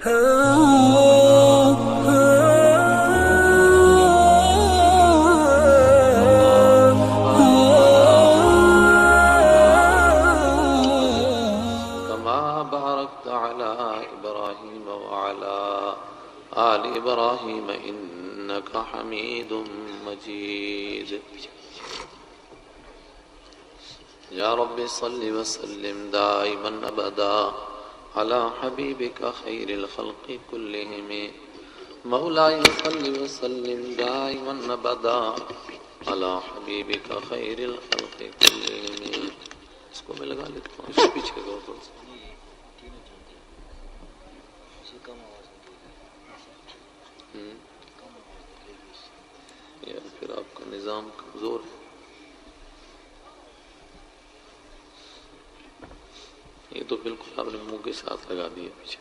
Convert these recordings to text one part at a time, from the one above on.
كما باركت على إبراهيم وعلى آل إبراهيم إنك حميد مجيد. يا رب صل وسلم دائما أبدا على حبيبك خير الخلق كلهم. مولاي صل وسلم دائما أبدا على حبيبك خير الخلق كلهم. اس کو میں لگا لیتا ہوں، اس کے پیچھے گو تو یا پھر آپ کا نظام کمزور ہے. یہ تو بالکل آپ نے منہ کے ساتھ لگا دیا پیچھے.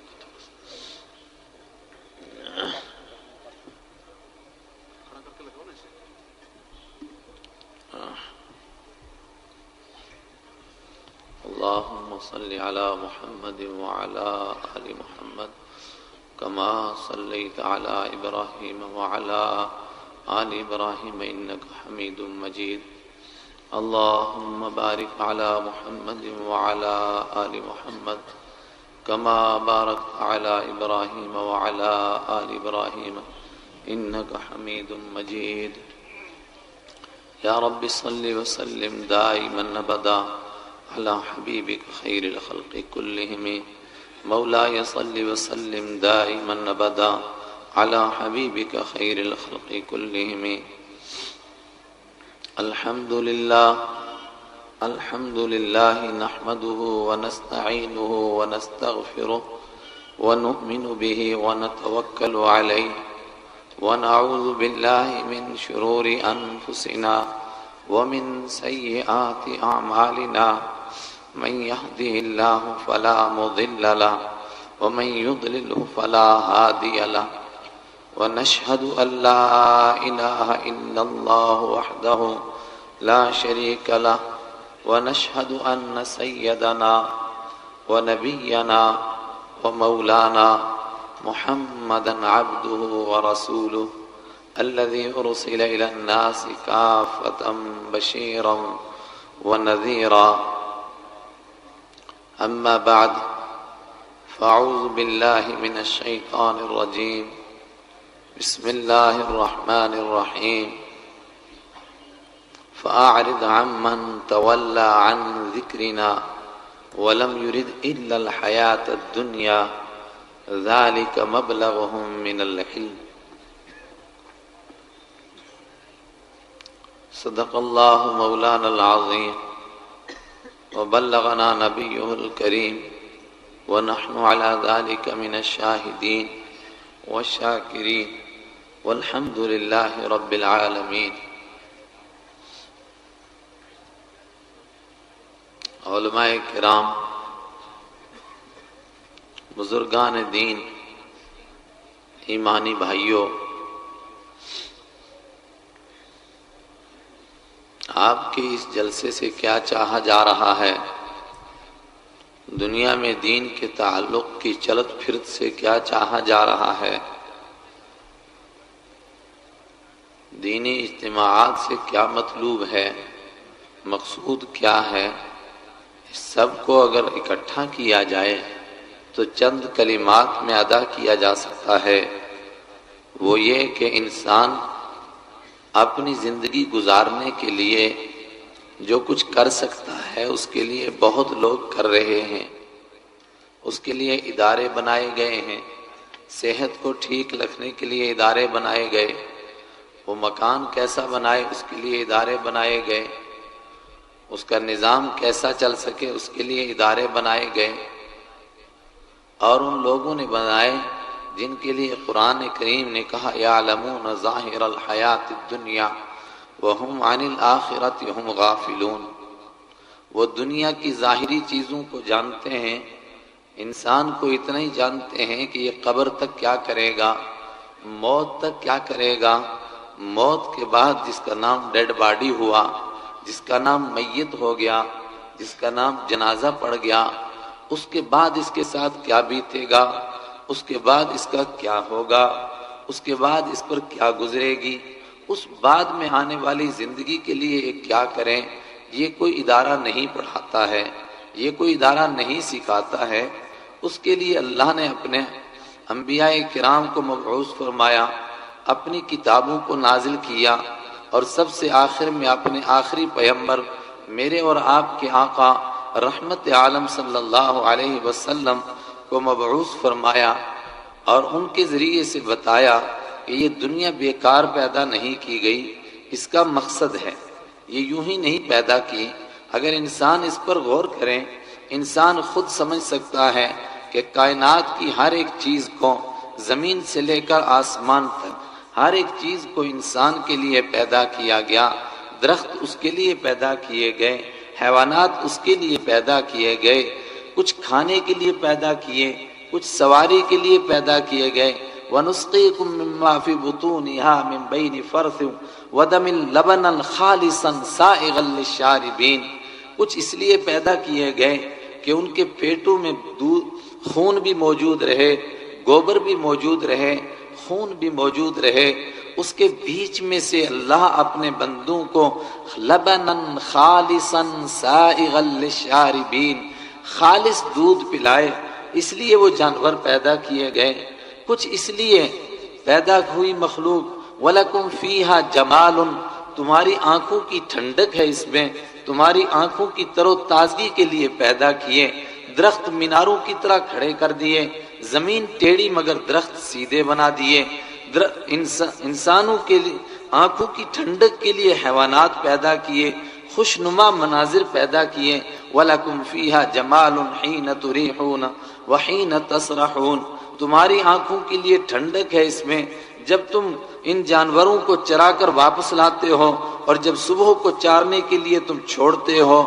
اللهم صل على محمد وعلى آل محمد كما صليت على إبراهيم وعلى آل إبراهيم إنك حميد مجيد. اللهم بارك على محمد وعلى آل محمد كما باركت على إبراهيم وعلى آل إبراهيم إنك حميد مجيد. يا رب صل وسلم دائما أبدا على حبيبك خير الخلق كلهم. مولاي صل وسلم دائما أبدا على حبيبك خير الخلق كلهم. الحمد لله نحمده ونستعينه ونستغفره ونؤمن به ونتوكل عليه ونعوذ بالله من شرور أنفسنا ومن سيئات أعمالنا. من يهده الله فلا مضل له ومن يضلله فلا هادي له. ونشهد أن لا إله إلا الله وحده لا شريك له. ونشهد أن سيدنا ونبينا ومولانا محمدا عبده ورسوله الذي أرسل إلى الناس كافة بشيرا ونذيرا. أما بعد فأعوذ بالله من الشيطان الرجيم. بسم الله الرحمن الرحيم. فأعرض عمن تولى عن ذكرنا ولم يرد إلا الحياة الدنيا ذلك مبلغهم من العلم. صدق الله مولانا العظيم وبلغنا نبيه الكريم ونحن على ذلك من الشاهدين والشاكرين والحمد لله رب العالمين. علماء کرام، بزرگان دین، ایمانی بھائیوں، آپ کے اس جلسے سے کیا چاہا جا رہا ہے؟ دنیا میں دین کے تعلق کی چلت پھرت سے کیا چاہا جا رہا ہے؟ دینی اجتماعات سے کیا مطلوب ہے؟ مقصود کیا ہے؟ اس سب کو اگر اکٹھا کیا جائے تو چند کلمات میں ادا کیا جا سکتا ہے. وہ یہ کہ انسان اپنی زندگی گزارنے کے لیے جو کچھ کر سکتا ہے اس کے لیے بہت لوگ کر رہے ہیں. اس کے لیے ادارے بنائے گئے ہیں، صحت کو ٹھیک رکھنے کے لیے ادارے بنائے گئے، وہ مکان کیسا بنائے اس کے لیے ادارے بنائے گئے، اس کا نظام کیسا چل سکے اس کے لیے ادارے بنائے گئے. اور ان لوگوں نے بنائے جن کے لیے قرآن کریم نے کہا یعلمون ظاہر الحیات الدنیا وہم عن الآخرۃ ہم غافلون. وہ دنیا کی ظاہری چیزوں کو جانتے ہیں، انسان کو اتنا ہی جانتے ہیں کہ یہ قبر تک کیا کرے گا، موت تک کیا کرے گا، موت کے بعد جس کا نام ڈیڈ باڈی ہوا، جس کا نام میت ہو گیا، جس کا نام جنازہ پڑ گیا، اس کے بعد اس کے ساتھ کیا بیتے گا، اس کے بعد اس کا کیا ہوگا، اس کے بعد اس پر کیا گزرے گی، اس بعد میں آنے والی زندگی کے لیے کیا کریں، یہ کوئی ادارہ نہیں پڑھاتا ہے، یہ کوئی ادارہ نہیں سکھاتا ہے۔ اس کے لیے اللہ نے اپنے انبیاء کرام کو مبعوث فرمایا، اپنی کتابوں کو نازل کیا، اور سب سے آخر میں اپنے آخری پیغمبر میرے اور آپ کے آقا رحمت عالم صلی اللہ علیہ وسلم کو مبعوث فرمایا، اور ان کے ذریعے سے بتایا کہ یہ دنیا بیکار پیدا نہیں کی گئی، اس کا مقصد ہے، یہ یوں ہی نہیں پیدا کی۔ اگر انسان اس پر غور کریں، انسان خود سمجھ سکتا ہے کہ کائنات کی ہر ایک چیز کو، زمین سے لے کر آسمان تک، ہر ایک چیز کو انسان کے لیے پیدا کیا گیا۔ درخت اس کے لیے پیدا کیے گئے، حیوانات اس کے لیے پیدا کیے گئے، کچھ کھانے کے لیے پیدا کیے، کچھ سواری کے لیے پیدا کیے گئے۔ وَنُسْقِيكُم مِّمَّا فِي بُطُونِهَا مِن بَيْنِ فَرْثٍ وَدَمٍ لَبَنًا خَالِصًا سَائِغًا لِّلشَّارِبِينَ، کچھ اس لیے پیدا کیے گئے کہ ان کے پیٹوں میں خون بھی موجود رہے، گوبر بھی موجود رہے، خون بھی موجود رہے، اس کے بیچ میں سے اللہ اپنے بندوں کو لبنًا خالصًا سائغًا للشاربین، خالص دودھ پلائے، اس لیے وہ جانور پیدا کیے گئے۔ کچھ اس لیے پیدا ہوئی مخلوق وَلَكُمْ فِيهَا جَمَالٌ، تمہاری آنکھوں کی ٹھنڈک ہے اس میں، تمہاری آنکھوں کی تر و تازگی کے لیے پیدا کیے۔ درخت میناروں کی طرح کھڑے کر دیے، زمین ٹیڑھی مگر درخت سیدھے بنا دیے، انسانوں کے لیے آنکھوں کی ٹھنڈک کے لیے حیوانات پیدا کیے، خوشنما مناظر پیدا کیے۔ وَلَكُمْ فِيهَا جَمَالٌ حِينَ تُرِيحُونَ وَحِينَ تَسْرَحُونَ، تمہاری آنکھوں کے لیے ٹھنڈک ہے اس میں جب تم ان جانوروں کو چرا کر واپس لاتے ہو، اور جب صبح کو چارنے کے لیے تم چھوڑتے ہو۔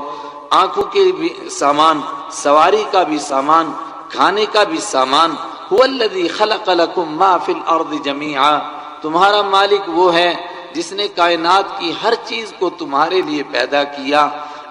آنکھوں کے بھی سامان، سواری کا بھی سامان، کھانے کا بھی سامان۔ هُوَ الَّذِي خَلَقَ لَكُم مَّا فِي الْأَرْضِ جَمِيعًا، تمہارا مالک وہ ہے جس نے کائنات کی ہر چیز کو تمہارے لیے پیدا کیا۔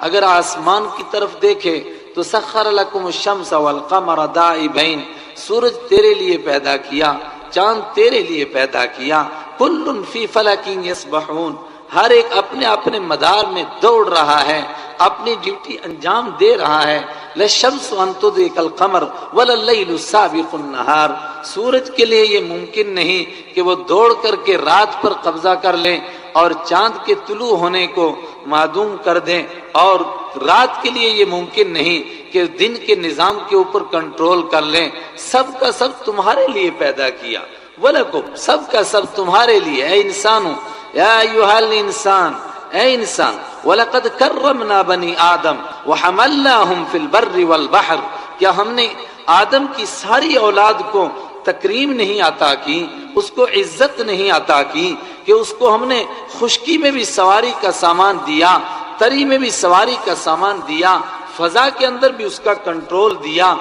اگر آسمان کی طرف دیکھے تو سخر لکم الشمس والقمر دائبین، سورج تیرے لیے پیدا کیا، چاند تیرے لیے پیدا کیا۔ کل فی فلک یسبحون، ہر ایک اپنے اپنے مدار میں دوڑ رہا ہے، اپنی ڈیوٹی انجام دے رہا ہے۔ للشمس ان تدرک القمر ولللیل سابق النہار، سورج کے لیے یہ ممکن نہیں کہ وہ دوڑ کر کے رات پر قبضہ کر لیں اور چاند کے طلوع ہونے کو معدوم کر دیں، اور رات کے لیے یہ ممکن نہیں کہ دن کے نظام کے اوپر کنٹرول کر لیں۔ سب کا سب تمہارے لیے پیدا کیا۔ وَلَكُمْ، سب کا سب تمہارے لیے۔ اے انسانوں، یا ایھا الانسان، اے انسان، وَلَقَدْ كَرَّمْنَا بَنِي آدَمَ وَحَمَلْنَاهُمْ فِي الْبَرِّ وَالْبَحْرِ، کیا ہم نے آدم کی ساری اولاد کو تکریم نہیں عطا کی، اس کو عزت نہیں عطا کی کہ اس کو ہم نے خشکی میں بھی سواری کا سامان دیا، تری میں بھی سواری کا سامان دیا، فضا کے اندر بھی اس کا کنٹرول دیا،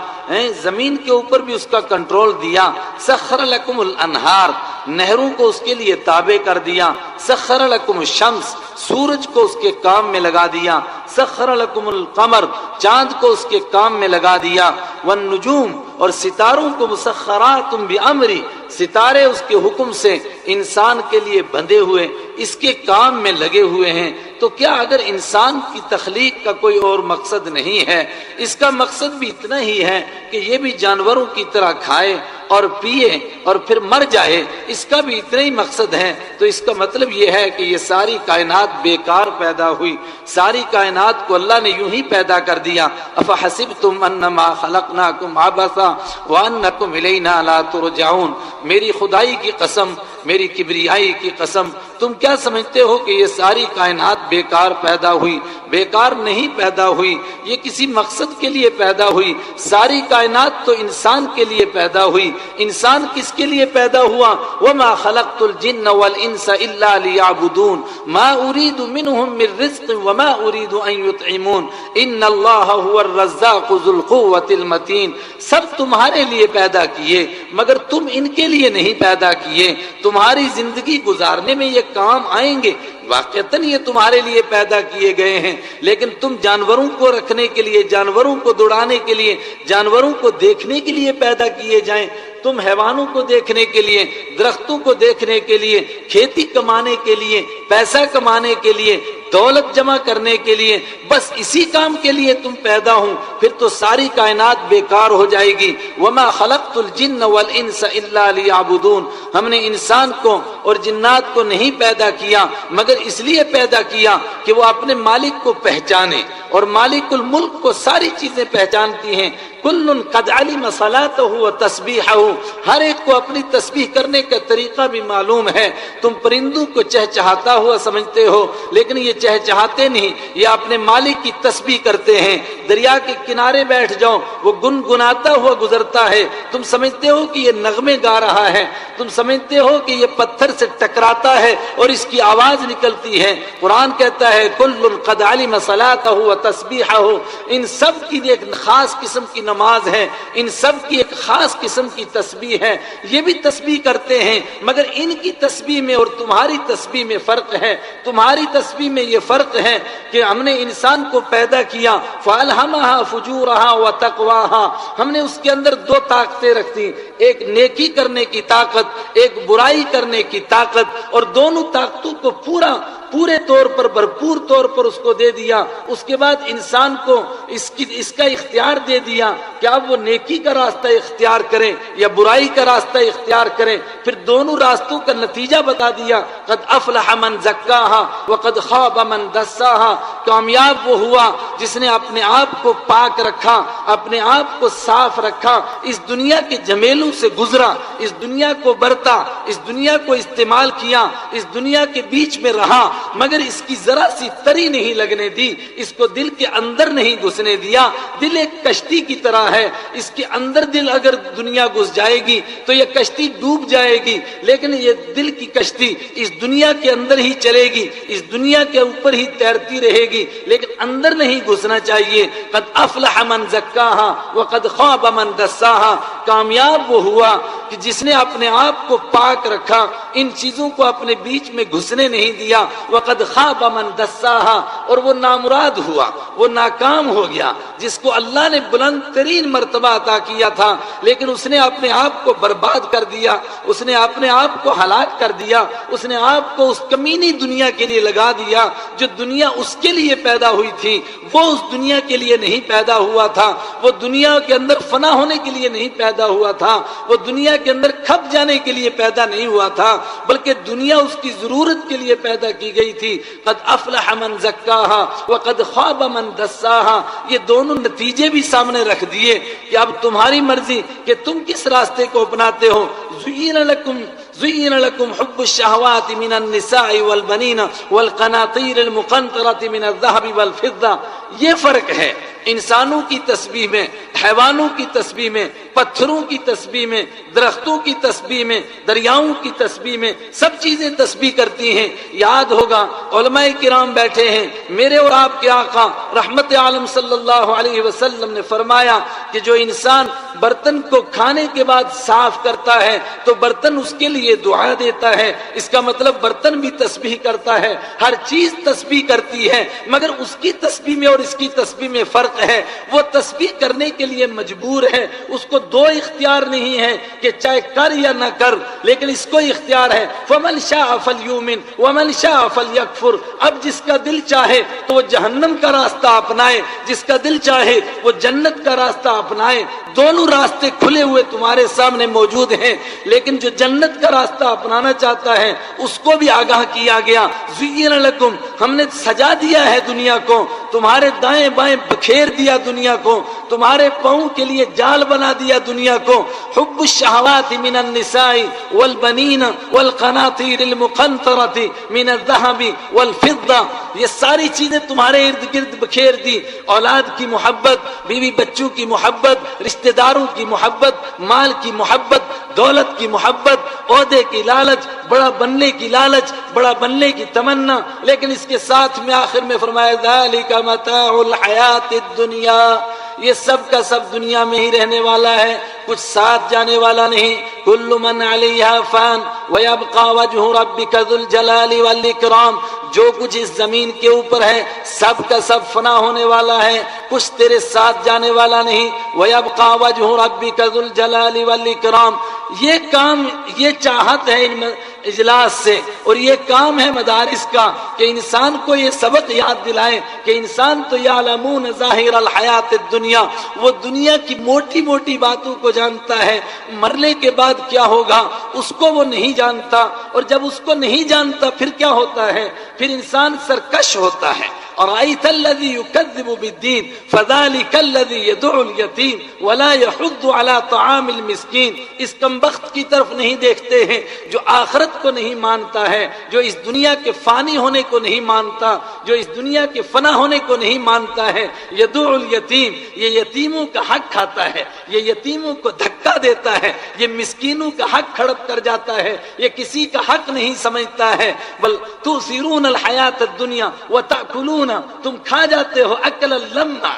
زمین کے اوپر بھی اس کا کنٹرول دیا۔ سخر لکم الانہار، نہروں کو اس کے لیے تابع کر دیا۔ سخر لکم الشمس، سورج کو اس کے کام میں لگا دیا۔ سخر لکم القمر، چاند کو اس کے کام میں لگا دیا۔ والنجوم، اور ستاروں کو مسخرات بامری، ستارے اس کے حکم سے انسان کے لیے بندھے ہوئے اس کے کام میں لگے ہوئے ہیں۔ تو کیا اگر انسان کی تخلیق کا کوئی اور مقصد نہیں ہے؟ اس کا مقصد بھی اتنا ہی ہے کہ یہ بھی جانوروں کی طرح کھائے اور پیے اور پھر مر جائے، اس کا بھی اتنا ہی مقصد ہے۔ تو اس کا مطلب یہ ہے کہ یہ ساری کائنات بیکار پیدا ہوئی، ساری کائنات کو اللہ نے یوں ہی پیدا کر دیا۔ افحسبتم انما خلقناکم عبثا وانکم الینا لا ترجعون، میری خدائی کی قسم، میری کبریائی کی قسم، تم کیا سمجھتے ہو کہ یہ ساری کائنات بیکار پیدا ہوئی؟ بیکار نہیں پیدا ہوئی، یہ کسی مقصد کے لیے پیدا ہوئی۔ ساری کائنات تو انسان کے لیے پیدا ہوئی۔ انسان کس کے لیے پیدا ہوا؟ وما خلقت الجن والانس الا ليعبدون ما اريد منهم من رزق وما اريد ان يطعمون ان الله هو الرزاق ذو القوة المتين، سب تمہارے لیے پیدا کیے مگر تم ان کے لیے نہیں پیدا کیے۔ تمہاری زندگی گزارنے میں یہ کام آئیں گے، واقعتاً یہ تمہارے لیے پیدا کیے گئے ہیں، لیکن تم جانوروں کو رکھنے کے لیے، جانوروں کو دوڑانے کے لیے، جانوروں کو دیکھنے کے لیے پیدا کیے جائیں، تم حیوانوں کو دیکھنے کے لیے، درختوں کو دیکھنے کے لیے، کھیتی کمانے کے لیے، پیسہ کمانے کے لیے، دولت جمع کرنے کے لیے، بس اسی کام کے لیے تم پیدا ہوں، پھر تو ساری کائنات بیکار ہو جائے گی۔ وما خلقت الجن والانس الا لیعبدون، ہم نے انسان کو اور جنات کو نہیں پیدا کیا مگر اس لیے پیدا کیا کہ وہ اپنے مالک کو پہچانے، اور مالک الملک کو ساری چیزیں پہچانتی ہیں۔ کل قد علم صلاته وتسبیحه، ہر ایک کو اپنی تسبیح کرنے کا طریقہ بھی معلوم ہے۔ تم پرندوں کو چہچہاتا ہوا سمجھتے ہو، لیکن یہ چہچہاتے نہیں، یہ اپنے مالک کی تسبیح کرتے ہیں۔ دریا کے کنارے بیٹھ جاؤ، وہ گنگناتا ہوا گزرتا ہے، تم سمجھتے ہو کہ یہ نغمے گا رہا ہے، تم سمجھتے ہو کہ یہ پتھر سے ٹکراتا ہے اور اس کی آواز نکلتی ہے۔ قرآن کہتا ہے کل قد علم صلاته وتسبیحه، ان سب کی ایک خاص قسم کی نماز ہے، ان سب کی ایک خاص قسم کی تسبیح ہے۔ یہ بھی تسبیح کرتے ہیں مگر ان کی تسبیح میں اور تمہاری تسبیح میں فرق ہے۔ تمہاری تسبیح میں یہ فرق ہے کہ ہم نے انسان کو پیدا کیا، فَأَلْهَمَهَا فُجُورَهَا وَتَقْوَاهَا، ہم نے اس کے اندر دو طاقتیں رکھ دی، ایک نیکی کرنے کی طاقت، ایک برائی کرنے کی طاقت، اور دونوں طاقتوں کو پورے طور پر بھرپور طور پر اس کو دے دیا۔ اس کے بعد انسان کو اس کا اختیار دے دیا کہ اب وہ نیکی کا راستہ اختیار کریں یا برائی کا راستہ اختیار کریں، پھر دونوں راستوں کا نتیجہ بتا دیا۔ قد افلح من زکاہا وقد خاب من دساہا، کامیاب وہ ہوا جس نے اپنے آپ کو پاک رکھا، اپنے آپ کو صاف رکھا، اس دنیا کے جھمیلوں سے گزرا، اس دنیا کو برتا، اس دنیا کو استعمال کیا، اس دنیا کے بیچ میں رہا مگر اس کی ذرا سی تری نہیں لگنے دی، اس کو دل کے اندر نہیں گھسنے دیا۔ دل ایک کشتی کی طرح ہے، اس کے اندر دل اگر دنیا گھس جائے گی تو یہ کشتی ڈوب جائے گی، لیکن یہ دل کی کشتی اس دنیا کے اندر ہی چلے گی، اس دنیا کے اوپر ہی تیرتی رہے گی، لیکن اندر نہیں گھسنا چاہیے۔ قد افلح من زکاہا وقد خاب من دساہا، کامیاب وہ ہوا کہ جس نے اپنے آپ کو پاک رکھا، ان چیزوں کو اپنے بیچ میں گھسنے نہیں دیا۔ وقد خاب من دساہا، اور وہ نامراد ہوا، وہ ناکام ہو گیا جس کو اللہ نے بلند ترین مرتبہ عطا کیا تھا، لیکن اس نے اپنے آپ کو برباد کر دیا، اس نے اپنے آپ کو ہلاک کر دیا، اس نے آپ کو اس کمینی دنیا کے لیے لگا دیا۔ جو دنیا اس کے لیے پیدا ہوئی تھی وہ اس دنیا کے لیے نہیں پیدا ہوا تھا، وہ دنیا کے اندر فنا ہونے کے لیے نہیں پیدا ہوا تھا، وہ دنیا کے اندر کھپ جانے کے لیے پیدا نہیں ہوا تھا، بلکہ دنیا اس کی ضرورت کے لیے پیدا کی گئی تھی۔ قد افلح من زکاہا وقد خاب من دساہا، یہ دونوں نتیجے بھی سامنے رکھ دیے کہ اب تمہاری مرضی کہ تم کس راستے کو اپناتے ہو۔ زین لکم حب الشہوات من النساء والبنین والقناطیر المقنطرۃ من الذهب والفضہ، یہ فرق ہے انسانوں کی تسبیح میں، حیوانوں کی تسبیح میں، پتھروں کی تسبیح میں، درختوں کی تسبیح میں، دریاؤں کی تسبیح میں، سب چیزیں تسبیح کرتی ہیں۔ یاد ہوگا علماء کرام بیٹھے ہیں، میرے اور آپ کے آقا رحمت عالم صلی اللہ علیہ وسلم نے فرمایا کہ جو انسان برتن کو کھانے کے بعد صاف کرتا ہے تو برتن اس کے لیے دعا دیتا ہے، اس کا مطلب برتن بھی تسبیح کرتا ہے، ہر چیز تسبیح کرتی ہے، مگر اس کی تسبیح میں اور اس کی تسبیح میں فرق ہے۔ وہ تسبیح کرنے کے لیے مجبور ہے، اس کو دو اختیار نہیں ہے کہ چاہے کر یا نہ کر، لیکن اس کو اختیار ہے فمن شاء فلیؤمن ومن شاء فلیکفر، اب جس کا دل چاہے تو وہ جہنم کا راستہ اپنائے، جس کا دل چاہے وہ جنت کا راستہ اپنائے، دونوں راستے کھلے ہوئے تمہارے سامنے موجود ہیں، لیکن جو جنت کا راستہ اپنانا چاہتا ہے اس کو بھی آگاہ کیا گیا۔ زین لکم، ہم نے سجا دیا ہے دنیا کو، تمہارے دائیں بائیں بکھیر دیا دنیا کو، تمہارے پاؤں کے لیے جال بنا دیا دنیا کو۔ حب الشہوات من النساء والبنین والقناطیر المقنطرۃ من الذهب والفضہ، یہ ساری چیزیں تمہارے ارد گرد بکھیر دی۔ اولاد کی محبت، بیوی بچوں کی محبت، رشتہ داروں کی محبت، مال کی محبت، دولت کی محبت، عہدے کی لالچ، بڑا بننے کی لالچ، بڑا بننے کی تمنا، لیکن اس کے ساتھ میں آخر میں فرمایا ذالک متاع الحیات الدنیا، یہ سب کا سب دنیا میں ہی رہنے والا ہے، کچھ ساتھ جانے والا نہیں۔ کل من علیہا فان ویبقى وجہ ربک ذو الجلال والاکرام، جو کچھ اس زمین کے اوپر ہے سب کا سب فنا ہونے والا ہے، کچھ تیرے ساتھ جانے والا نہیں۔ وَيَبْقَى وَجْهُ رَبِّكَ ذُو الْجَلَالِ وَالْإِكْرَامِ، یہ کام، یہ چاہت ہے ان اجلاس سے، اور یہ کام ہے مدارس کا کہ انسان کو یہ سبق یاد دلائیں کہ انسان تو یعلمون ظاہر الحیات الدنیا، وہ دنیا کی موٹی موٹی باتوں کو جانتا ہے، مرنے کے بعد کیا ہوگا اس کو وہ نہیں جانتا، اور جب اس کو نہیں جانتا پھر کیا ہوتا ہے، پھر انسان سرکش ہوتا ہے۔ أرأيت الذي يكذب بالدين فذلك الذي يدعو اليتيم ولا يحض على طعام المسكين، اس کمبخت کی طرف نہیں دیکھتے ہیں جو آخرت کو نہیں مانتا ہے، جو اس دنیا کے فانی ہونے کو نہیں مانتا، جو اس دنیا کے فنا ہونے کو نہیں مانتا ہے۔ يدعو الیتیم، یہ یتیموں کا حق کھاتا ہے، یہ یتیموں کو دھکا دیتا ہے، یہ مسکینوں کا حق ہڑپ کر جاتا ہے، یہ کسی کا حق نہیں سمجھتا ہے۔ بل تؤثرون الحیات الدنیا وتأکلون، تم کھا جاتے ہو اکل اللمہ،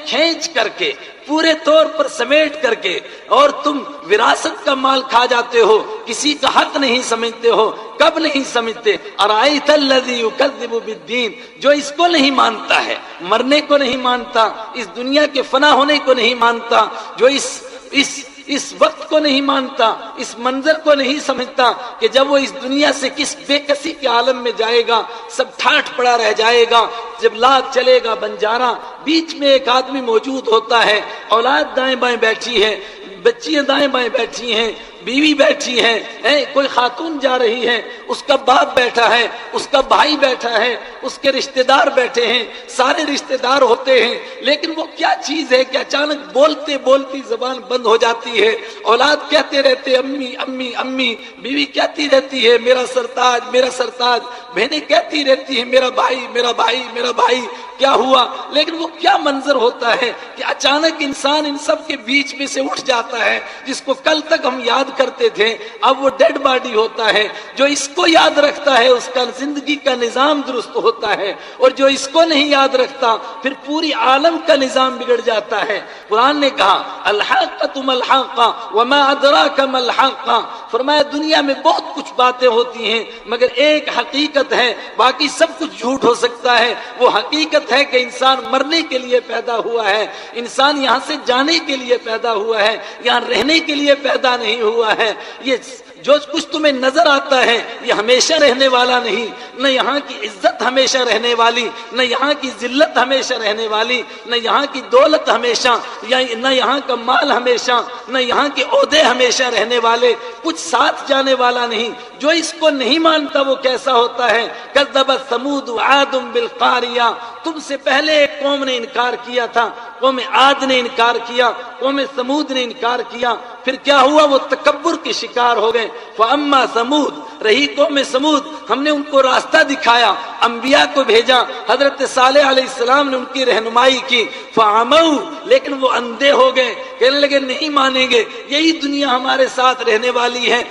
کھینچ کر کے، پورے طور پر سمیٹ کر کے، اور تم وراثت کا مال کھا جاتے ہو، کسی کا حق نہیں سمجھتے ہو۔ کب نہیں سمجھتے؟ ارائیت الذی یکذب بالدین، جو اس کو نہیں مانتا ہے، مرنے کو نہیں مانتا، اس دنیا کے فنا ہونے کو نہیں مانتا، جو اس وقت کو نہیں مانتا، اس منظر کو نہیں سمجھتا کہ جب وہ اس دنیا سے کس بے کسی کے عالم میں جائے گا، سب ٹھاٹھ پڑا رہ جائے گا، جب لاکھ چلے گا بنجارا، بیچ میں ایک آدمی موجود ہوتا ہے، اولاد دائیں بائیں بیٹھی ہے، بچیاں دائیں بائیں بیٹھی ہیں، بیوی بیٹھی ہے، کوئی خاتون جا رہی ہے، اس کا باپ بیٹھا ہے، اس کا بھائی بیٹھا ہے، اس کے رشتہ دار بیٹھے ہیں، سارے رشتہ دار ہوتے ہیں، لیکن وہ کیا چیز ہے کہ اچانک بولتے بولتی زبان بند ہو جاتی ہے، اولاد کہتے رہتے امی امی امی، بیوی کہتی رہتی ہے میرا سرتاج میرا سرتاج، بہنیں کہتی رہتی ہیں میرا بھائی میرا بھائی میرا بھائی، کیا ہوا؟ لیکن وہ کیا منظر ہوتا ہے کہ اچانک انسان ان سب کے بیچ میں سے اٹھ جاتا ہے، جس کو کل تک ہم یاد کرتے تھے اب وہ ڈیڈ باڈی ہوتا ہے۔ جو اس کو یاد رکھتا ہے اس کا زندگی کا نظام درست ہوتا ہے، اور جو اس کو نہیں یاد رکھتا پھر پوری عالم کا نظام بگڑ جاتا ہے۔ قرآن نے کہا الحاقۃ ما الحاقہ وما ادراک ما الحاقہ، فرمایا دنیا میں بہت کچھ باتیں ہوتی ہیں مگر ایک حقیقت ہے، باقی سب کچھ جھوٹ ہو سکتا ہے۔ وہ حقیقت ہے کہ انسان مرنے کے لیے پیدا ہوا ہے، انسان یہاں سے جانے کے لیے پیدا ہوا ہے، یہاں رہنے کے لیے پیدا نہیں ہوا ہے۔ یہ جو کچھ تمہیں نظر آتا ہے یہ ہمیشہ رہنے والا نہیں، نہ یہاں کی عزت ہمیشہ رہنے والی، نہ یہاں کی ذلت ہمیشہ رہنے والی، نہ یہاں کی دولت ہمیشہ، نہ یہاں کا مال ہمیشہ، نہ یہاں کے عہدے ہمیشہ رہنے والے، کچھ ساتھ جانے والا نہیں۔ جو اس کو نہیں مانتا وہ کیسا ہوتا ہے؟ کذبت ثمود وعاد بالقاریہ، تم سے پہلے ایک قوم نے انکار کیا تھا، قوم عاد نے انکار کیا، قوم ثمود نے انکار کیا، پھر کیا ہوا؟ وہ تکبر کے شکار ہو گئے۔ فاما ثمود، رہی قوم ثمود، ہم نے ان کو راستہ دکھایا، انبیاء کو بھیجا، حضرت صالح علیہ السلام نے ان کی رہنمائی کی، فعموا، لیکن وہ اندھے ہو گئے، کہنے لگے نہیں مانیں گے، یہی دنیا ہمارے ساتھ رہنے والی ہے۔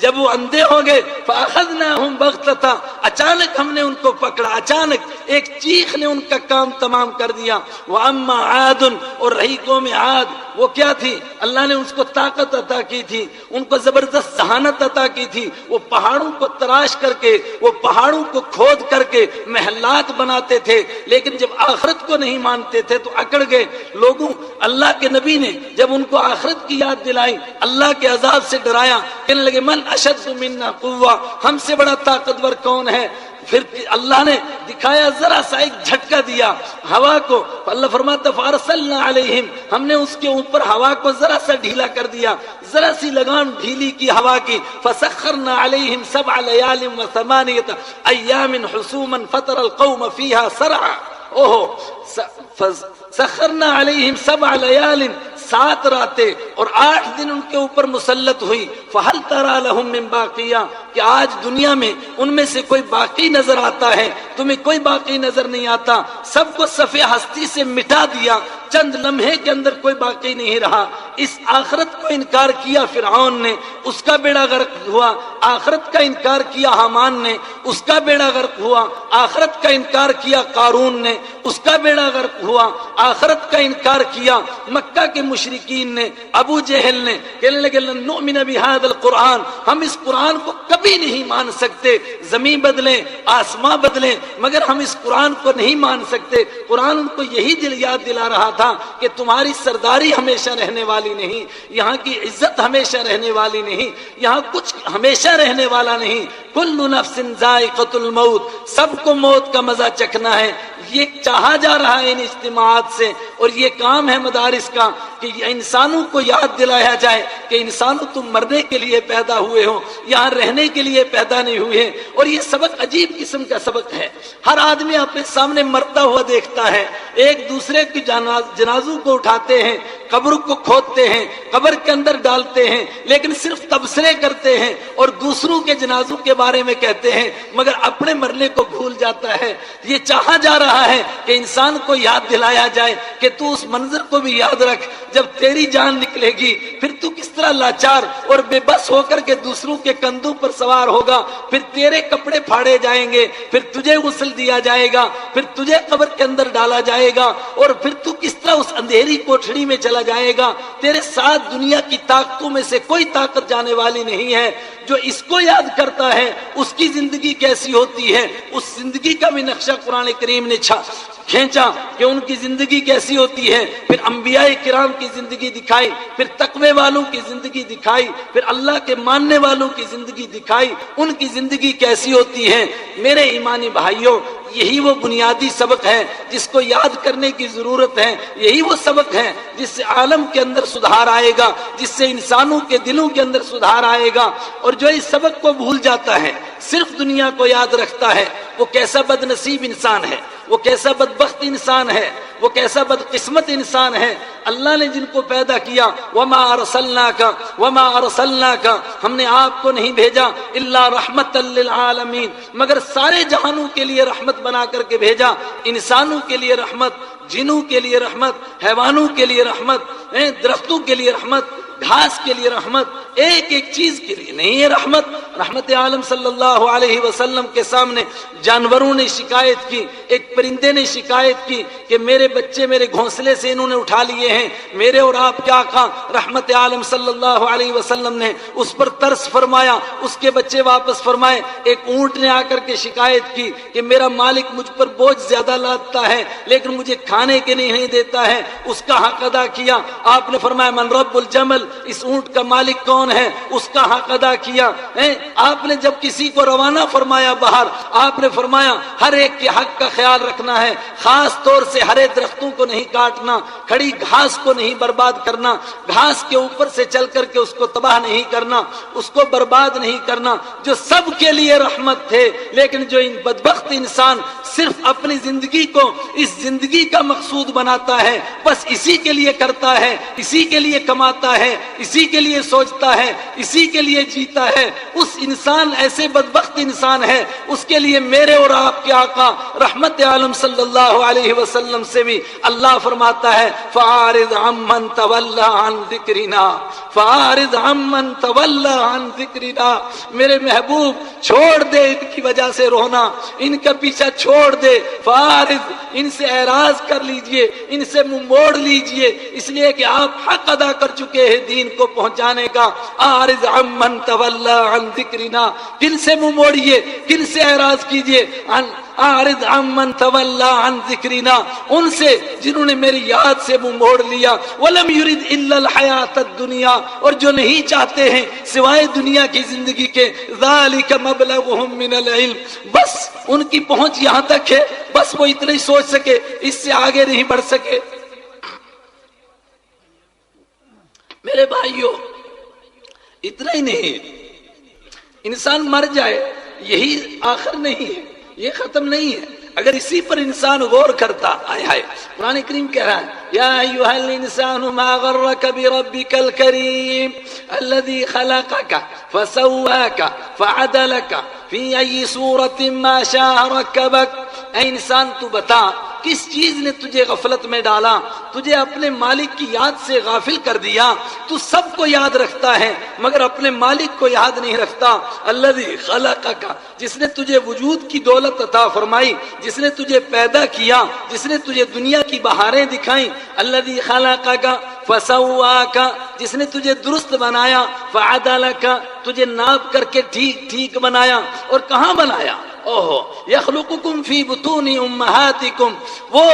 جب وہ اندھے ہو گئے فاخذناہم بغتۃ، اچانک ہم نے ان کو پکڑا، اچانک ایک چیخ نے ان کا کام تمام کر دیا۔ واما عاد، اور رہی قوم عاد، وہ کیا تھی؟ اللہ نے اس کو طاقت عطا کی تھی، ان کو زبردست ذہانت عطا کی تھی، وہ پہاڑوں کو تراش کر کے، وہ پہاڑوں کو کھود کر کے محلات بناتے تھے، لیکن جب آخرت کو نہیں مانتے تھے تو اکڑ گئے لوگوں۔ اللہ کے نبی نے جب ان کو آخرت کی یاد دلائی، اللہ کے عذاب سے ڈرایا، کہنے لگے من اشد منا قوہ، ہم سے بڑا طاقتور کون ہے؟ پھر اللہ نے دکھایا، ذرا سا ایک جھٹکا دیا ہوا کو، اللہ فرماتا فارسلنا علیہم، ہم نے اس کے اوپر ہوا کو ذرا سا ڈھیلا کر دیا، ذرا سی لگام ڈھیلی کی ہوا کی، فسخرنا علیہم 7 لیال و8 ایام حسوما فترى القوم فیہا سرعا، سخرنا علیہم 7 لیال، 7 راتیں اور 8 دن ان کے اوپر مسلط ہوئی، فہل تری لہم من باقیہ، کہ آج دنیا میں ان میں سے کوئی باقی نظر آتا ہے؟ تمہیں کوئی باقی نظر نہیں آتا، سب کو صفحہ ہستی سے مٹا دیا، چند لمحے کے اندر کوئی باقی نہیں رہا۔ اس آخرت کو انکار کیا فرعون نے، اس کا بیڑا غرق ہوا، آخرت کا انکار کیا حامان نے، اس کا بیڑا غرق ہوا، آخرت کا انکار کیا قارون نے، اس کا بیڑا غرق ہوا، آخرت کا انکار کیا مکہ کے مشرکین نے، ابو جہل نے، کہنے لگے لن نؤمن بهذا القرآن، ہم اس قرآن کو کبھی کبھی نہیں مان سکتے. زمین بدلیں، آسماں بدلیں، مگر ہم اس قرآن کو نہیں مان سکتے. قرآن ان کو یہی یاد دلا رہا تھا کہ تمہاری سرداری ہمیشہ رہنے والی نہیں، یہاں کی عزت ہمیشہ رہنے والی نہیں، یہاں کچھ ہمیشہ رہنے والا نہیں. کل نفس ذائقۃ الموت، سب کو موت کا مزہ چکھنا ہے. یہ چاہا جا رہا ہے ان اجتماعات سے، اور یہ کام ہے مدارس کا کہ انسانوں کو یاد دلایا جائے کہ انسانوں تم مرنے کے لیے پیدا ہوئے ہو، یہاں رہنے کے لیے پیدا نہیں ہوئے. اور یہ سبق عجیب قسم کا سبق ہے. ہر آدمی اپنے سامنے مرتا ہوا دیکھتا ہے، ایک دوسرے کی جنازوں کو اٹھاتے ہیں، قبر کو کھودتے ہیں، قبر کے اندر ڈالتے ہیں، لیکن صرف تبصرے کرتے ہیں اور دوسروں کے جنازوں کے بارے میں کہتے ہیں، مگر اپنے مرنے کو بھول جاتا ہے. یہ چاہا جا رہا ہے کہ انسان کو یاد دلایا جائے کہ تو اس منظر کو بھی یاد رکھ، جب تیری جان نکلے گی پھر تو کس طرح لاچار اور بے بس ہو کر کے دوسروں کے کندھوں پر سوار ہوگا. پھر تیرے کپڑے پھاڑے جائیں گے، پھر تجھے غسل دیا جائے گا، پھر تجھے قبر کے اندر ڈالا جائے گا، اور پھر تو کس طرح اس اندھیری کوٹھڑی میں چلا جائے گا. تیرے ساتھ دنیا کی طاقتوں میں سے کوئی طاقت جانے والی نہیں ہے. جو اس کو یاد کرتا ہے اس کی زندگی کیسی ہوتی ہے، اس زندگی کا بھی نقشہ قرآن کریم نے کھینچا کہ ان کی زندگی کیسی ہوتی ہے. پھر انبیاء کرام کی زندگی دکھائی، پھر تقوی والوں کی زندگی دکھائی، پھر اللہ کے ماننے والوں کی زندگی دکھائی، ان کی زندگی کیسی ہوتی ہے. میرے ایمانی بھائیوں، یہی وہ بنیادی سبق ہے جس کو یاد کرنے کی ضرورت ہے. یہی وہ سبق ہے جس سے عالم کے اندر سدھار آئے گا، جس سے انسانوں کے دلوں کے اندر سدھار آئے گا. اور جو اس سبق کو بھول جاتا ہے، صرف دنیا کو یاد رکھتا ہے، وہ کیسا بد نصیب انسان ہے، وہ کیسا بدبخت انسان ہے، وہ کیسا بدقسمت انسان ہے. اللہ نے جن کو پیدا کیا، وما ارسلناک، ہم نے آپ کو نہیں بھیجا الا رحمت للعالمین، مگر سارے جہانوں کے لیے رحمت بنا کر کے بھیجا. انسانوں کے لیے رحمت، جنوں کے لیے رحمت، حیوانوں کے لیے رحمت، درختوں کے لیے رحمت، گھاس کے لیے رحمت، ایک ایک چیز کے لیے نہیں ہے رحمت. رحمت عالم صلی اللہ علیہ وسلم کے سامنے جانوروں نے شکایت کی، ایک پرندے نے شکایت کی کہ میرے بچے میرے گھونسلے سے انہوں نے اٹھا لیے ہیں، میرے اور آپ کیا کہا. رحمت عالم صلی اللہ علیہ وسلم نے اس پر ترس فرمایا، اس کے بچے واپس فرمائے. ایک اونٹ نے آ کر کے شکایت کی کہ میرا مالک مجھ پر بوجھ زیادہ لاتا ہے لیکن مجھے کھانے کے نہیں دیتا ہے، اس کا حق ادا کیا. آپ نے فرمایا من رب الجمل، اس اونٹ کا مالک کون ہے، اس کا حق ادا کیا. آپ نے جب کسی کو روانہ فرمایا باہر، آپ نے فرمایا ہر ایک کے حق کا خیال رکھنا ہے، خاص طور سے ہرے درختوں کو نہیں کاٹنا، کھڑی گھاس کو نہیں برباد کرنا، گھاس کے اوپر سے چل کر کے اس کو تباہ نہیں کرنا، اس کو برباد نہیں کرنا. جو سب کے لیے رحمت تھے، لیکن جو ان بدبخت انسان صرف اپنی زندگی کو اس زندگی کا مقصود بناتا ہے، بس اسی کے لیے کرتا ہے، اسی کے لیے کماتا ہے، اسی کے لیے سوچتا ہے، اسی کے لیے جیتا ہے، اس انسان ایسے بدبخت انسان ہے. اس کے لیے میرے اور آپ کے آقا رحمت عالم صلی اللہ علیہ وسلم سے بھی اللہ فرماتا ہے فَأَعْرِضْ عَمَّنْ تَوَلَّى عَنْ ذِكْرِنَا، فَأَعْرِضْ عَمَّنْ تَوَلَّى عَنْ ذِكْرِنَا. میرے محبوب چھوڑ دے ان کی وجہ سے رونا، ان کا پیچھا چھوڑ دے. فَأَعْرِضْ، ان سے اعراض کر لیجئے، ان سے منہ موڑ لیجئے، اس لیے کہ آپ حق ادا کر چکے ہیں دین کو پہنچانے کا. اعرض عمن تولى عن ذکرنا، کن سے منہ موڑیے، کن سے اعراض کیجئے. اعرض عمن تولى عن ذکرنا، ان سے جنہوں نے میری یاد سے منہ موڑ لیا. ولم يرد الا الحیات الدنیا، اور جو نہیں چاہتے ہیں سوائے دنیا کی زندگی کے. ذلك مبلغهم من العلم، بس ان کی پہنچ یہاں تک ہے، بس وہ اتنا ہی سوچ سکے، اس سے آگے نہیں بڑھ سکے. میرے بھائیوں، اتنا ہی نہیں، انسان مر جائے یہی آخر نہیں ہے، یہ ختم نہیں ہے. اگر اسی پر انسان غور کرتا، آئے قرآن کریم کہہ رہا ہے یا ایھا الانسان ما غرک بربک الکریم الذی خلقک فسواک فعدلک فی ای صورت ما شاء رکبک. اے انسان تو بتا کس چیز نے تجھے غفلت میں ڈالا، تجھے اپنے مالک کی یاد سے غافل کر دیا؟ تو سب کو یاد رکھتا ہے مگر اپنے مالک کو یاد نہیں رکھتا۔ الذی خلقک، جس نے تجھے وجود کی دولت عطا فرمائی، جس نے تجھے پیدا کیا، جس نے تجھے دنیا کی بہاریں دکھائیں۔ الذی خلقک فسواک، جس نے تجھے درست بنایا۔ فعدلک، تجھے ناپ کر کے ٹھیک ٹھیک بنایا۔ اور کہاں بنایا؟ اوہو، یخلقکم فی بطون امہاتکم، وہ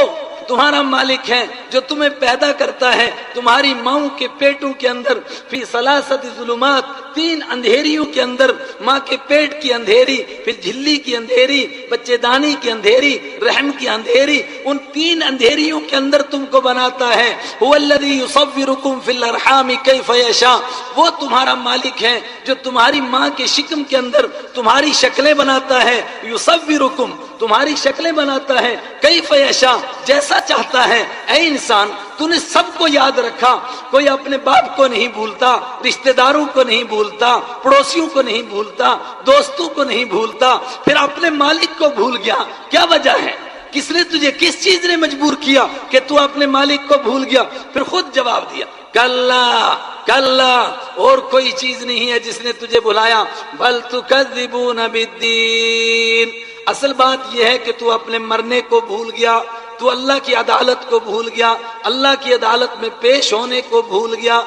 تمہارا مالک ہے جو تمہیں پیدا کرتا ہے تمہاری ماؤں کے پیٹوں کے اندر، فی ثلاثت ظلمات، 3 اندھیریوں کے اندر، ماں کے پیٹ کی اندھیری، پھر جھلی کی اندھیری، بچے دانی کی اندھیری، رحم کی اندھیری، ان 3 اندھیریوں کے اندر تم کو بناتا ہے۔ هو الذی یصورکم فی الارحام کیف یشاء، وہ تمہارا مالک ہے جو تمہاری ماں کے شکم کے اندر تمہاری شکلیں بناتا ہے۔ یصورکم، تمہاری شکلیں بناتا ہے، کیف یشاء، جیسا چاہتا ہے۔ اے انسان، تو نے سب کو یاد رکھا، کوئی اپنے باپ کو نہیں بھولتا، رشتہ داروں کو نہیں بھولتا، پڑوسیوں کو نہیں بھولتا، دوستوں کو نہیں بھولتا، پھر اپنے مالک کو بھول گیا۔ کیا وجہ ہے؟ کس نے تجھے، کس چیز نے مجبور کیا کہ تو اپنے مالک کو بھول گیا؟ پھر خود جواب دیا، کلا کلا، اور کوئی چیز نہیں ہے جس نے تجھے بھلایا۔ بل تکذبون بالدین، اصل بات یہ ہے کہ تو اپنے مرنے کو بھول گیا، تو اللہ کی عدالت کو بھول گیا، اللہ کی عدالت میں پیش ہونے کو بھول گیا۔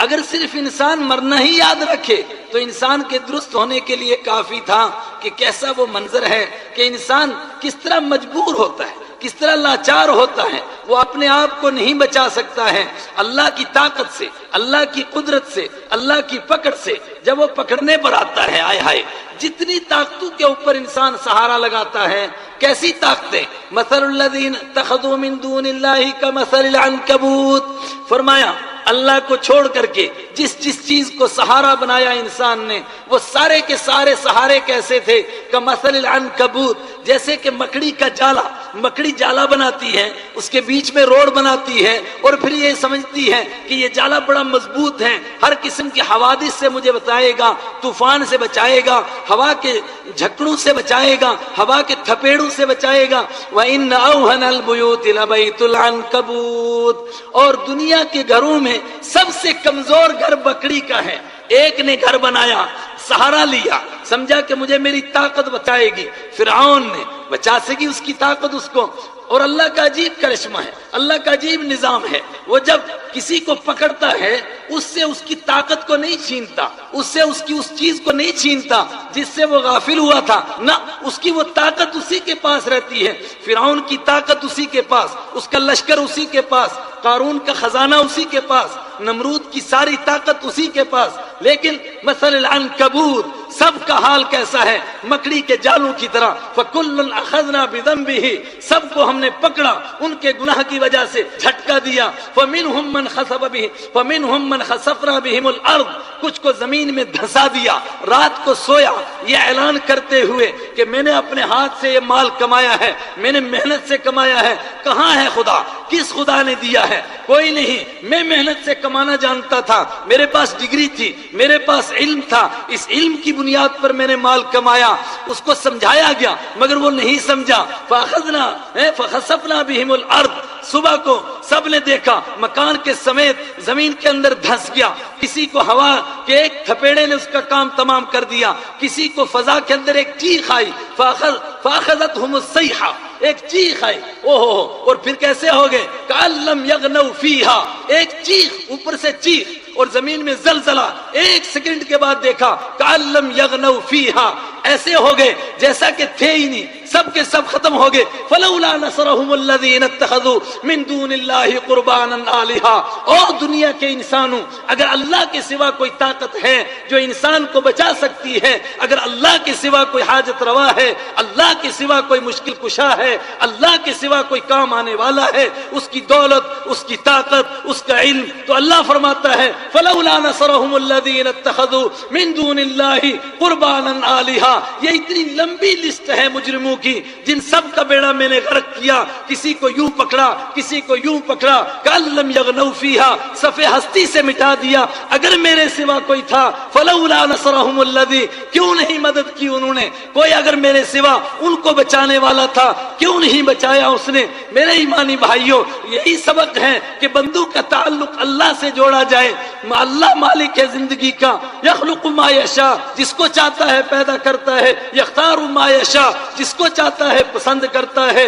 اگر صرف انسان مرنا ہی یاد رکھے تو انسان کے درست ہونے کے لیے کافی تھا کہ کیسا وہ منظر ہے کہ انسان کس طرح مجبور ہوتا ہے، کس طرح لاچار ہوتا ہے، وہ اپنے آپ کو نہیں بچا سکتا ہے اللہ کی طاقت سے، اللہ کی قدرت سے، اللہ کی پکڑ سے۔ جب وہ پکڑنے پر آتا ہے، آئے ہائے، جتنی طاقتوں کے اوپر انسان سہارا لگاتا ہے، کیسی طاقتیں! مثل الذین اتخذوا من دون اللہ کمثل العنکبوت، فرمایا اللہ کو چھوڑ کر کے جس چیز کو سہارا بنایا انسان نے، وہ سارے کے سارے سہارے کیسے تھے؟ کمثل العنکبوت، جیسے کہ مکڑی کا جالا، مکڑی جالا بناتی ہے، اس کے بیچ میں روڈ بناتی ہے، اور پھر یہ سمجھتی ہے کہ یہ جالا بڑا مضبوط ہے، ہر قسم کے حوادث سے مجھے بچائے گا، طوفان سے بچائے گا، ہوا کے جھکڑوں سے بچائے گا، ہوا کے تھپیڑوں سے بچائے گا۔ وَإِنَّ أَوْهَنَ الْبُيُوتِ لَبَيْتُ الْعَنْكَبُوتِ، اور دنیا کے گھروں میں سب سے کمزور گھر بکڑی کا ہے۔ ایک نے گھر بنایا، سہارا لیا، سمجھا کہ مجھے میری طاقت بچائے گی، فرعون نے بچا سکی اس کی طاقت اس کو۔ اور اللہ کا عجیب کرشمہ ہے، اللہ کا عجیب نظام ہے، وہ جب کسی کو پکڑتا ہے اس سے اس کی طاقت کو نہیں چھینتا، اس سے اس کی اس چیز کو نہیں چھینتا جس سے وہ غافل ہوا تھا، نہ، اس کی وہ طاقت اسی کے پاس رہتی ہے۔ فرعون کی طاقت اسی کے پاس، اس کا لشکر اسی کے پاس، قارون کا خزانہ اسی کے پاس، نمرود کی ساری طاقت اسی کے پاس۔ لیکن مثل العنکبوت، سب کا حال کیسا ہے؟ مکڑی کے جالوں کی طرح۔ فَكُلًّا أَخَذْنَا بِذَنبِهِ، سب کو ہم نے پکڑا، ان کے گناہ کی وجہ سے جھٹکا دیا۔ فَمِنْهُمْ مَنْ خَسَفَ بِهِ فَمِنْهُمْ مَنْ خَسَفْنَا بِهِمُ الْأَرْض، کچھ کو زمین میں دھسا دیا، رات کو سویا یہ اعلان کرتے ہوئے کہ میں نے اپنے ہاتھ سے یہ مال کمایا ہے، میں نے محنت سے کمایا ہے۔ کہاں ہے خدا؟ کس خدا نے دیا ہے؟ کوئی نہیں، میں محنت سے کمانا جانتا تھا، میرے پاس ڈگری تھی، میرے پاس علم تھا، اس علم کی بنیاد پر میں نے مال کمایا۔ اس کو سمجھایا گیا مگر وہ نہیں سمجھا۔ فَخَسَفْنَا بِهِمُ الْأَرْض، صبح کو سب نے دیکھا مکان کے سمیت زمین کے اندر دھس گیا، کسی کو ہوا کے ایک تھپیڑے نے اس کا کام تمام کر دیا، کسی کو فضا کے اندر ایک چیخ آئی، فَأَخَذَتْهُمُ الصَّيْحَةُ، ایک چیخ آئی، اوہو، اور پھر کیسے ہو گئے؟ كَأَن لَّمْ يَغْنَوْا فِيهَا، ایک چیخ، اوپر سے چیخ، اور زمین میں زلزلہ، ایک سیکنڈ کے بعد دیکھا كَأَن لَّمْ يَغْنَوْا فِيهَا، ایسے ہو گئے جیسا کہ تھے ہی نہیں، سب کے سب ختم ہو گئے۔ فَلَوْلَا نَصَرَهُمُ الَّذِينَ اتَّخَذُوا مِن دُونِ اللَّهِ قُرْبَانًا آلِهَةً، اور دنیا کے انسانوں، اگر اللہ کے سوا کوئی طاقت ہے جو انسان کو بچا سکتی ہے، اگر اللہ کے سوا کوئی حاجت روا ہے، اللہ کے سوا کوئی مشکل کشا ہے، اللہ کے سوا کوئی کام آنے والا ہے، اس کی دولت، اس کی طاقت، اس کا علم، تو اللہ فرماتا ہے فَلَوْلَا نَصَرَهُمُ الَّذِينَ اتَّخَذُوا مِن دُونِ اللَّهِ قُرْبَانًا آلِهَةً۔ یہ اتنی لمبی لسٹ ہے مجرموں کی، جن سب کا بیڑا میں نے غرق کیا، کسی کو یوں پکڑا کسی کو یوں پکڑا، کَأَلَّمْ يَغْنَوْا فِيهَا، صفِ ہستی سے مٹا دیا۔ اگر میرے سوا کوئی تھا فَلَوْلَا نَصَرَهُمُ الَّذِي، کیوں نہیں مدد کی انہوں نے، کوئی اگر میرے سوا ان کو بچانے والا تھا کیوں نہیں بچایا اس نے۔ میرے ایمانی بھائیوں، یہی سبق ہے کہ بندوں کا تعلق اللہ سے جوڑا جائے۔ اللہ مالک ہے زندگی کا، یخلق ما یشاء، جس کو چاہتا ہے پیدا کرتا ہے، یختار ما یشاء، جس کو چاہتا ہے پسند کرتا ہے،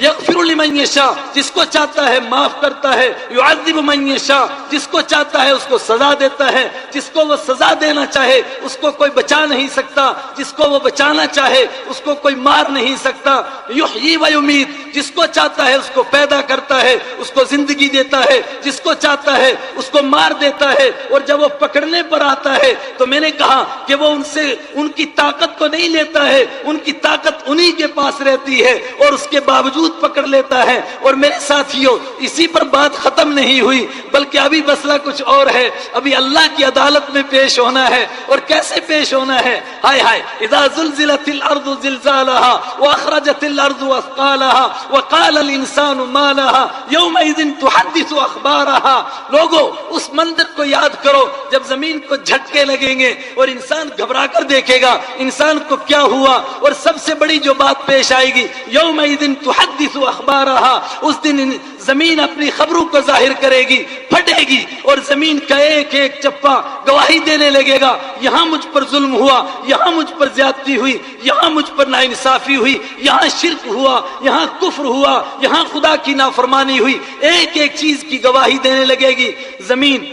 یغفر لمن یشاء، جس کو چاہتا ہے معاف کرتا ہے، یعذب من یشاء، جس کو چاہتا ہے اس کو سزا دیتا ہے، جس کو وہ سزا دینا چاہے اس کو کوئی بچا نہیں سکتا، جس کو وہ بچانا چاہے اس کو کوئی مار نہیں سکتا، یحیی و یمیت، جس کو چاہتا ہے اس کو پیدا کرتا ہے، اس کو زندگی دیتا ہے، جس کو چاہتا ہے اس کو مار دیتا ہے۔ اور جب وہ پکڑنے پر آتا ہے تو میں نے کہا کہ وہ ان سے ان کی طاقت کو نہیں لیتا ہے، ان کی طاقت انہی کے پاس رہتی ہے اور اس کے باوجود پکڑ لیتا ہے۔ اور میرے ساتھیوں، اسی پر بات ختم نہیں ہوئی بلکہ ابھی مسئلہ کچھ اور ہے، ابھی اللہ کی عدالت میں پیش ہونا ہے۔ اور کیسے پیش ہونا ہے؟ ہائے ہائے، اذا زلزلت الارض زلزالها واخرجت الارض اثقالها وقال الانسان ما لها يومئذ تحدث اخبارها۔ لوگوں اس منظر کو یاد کرو جب زمین کو جھٹکے لگیں گے اور انسان گھبرا کر دیکھے گا انسان کو کیا ہوا، اور سب سے بڑی جو بات پیش آئے گی یومئذ تحدث اخبارها، اس دن زمین اپنی خبروں کو ظاہر کرے گی، پھٹے گی اور زمین کا ایک ایک چپا گواہی دینے لگے گا، یہاں مجھ پر ظلم ہوا، یہاں مجھ پر زیادتی ہوئی، یہاں مجھ پر ناانصافی ہوئی، یہاں شرک ہوا، یہاں کفر ہوا، یہاں خدا کی نافرمانی ہوئی، ایک ایک چیز کی گواہی دینے لگے گی زمین۔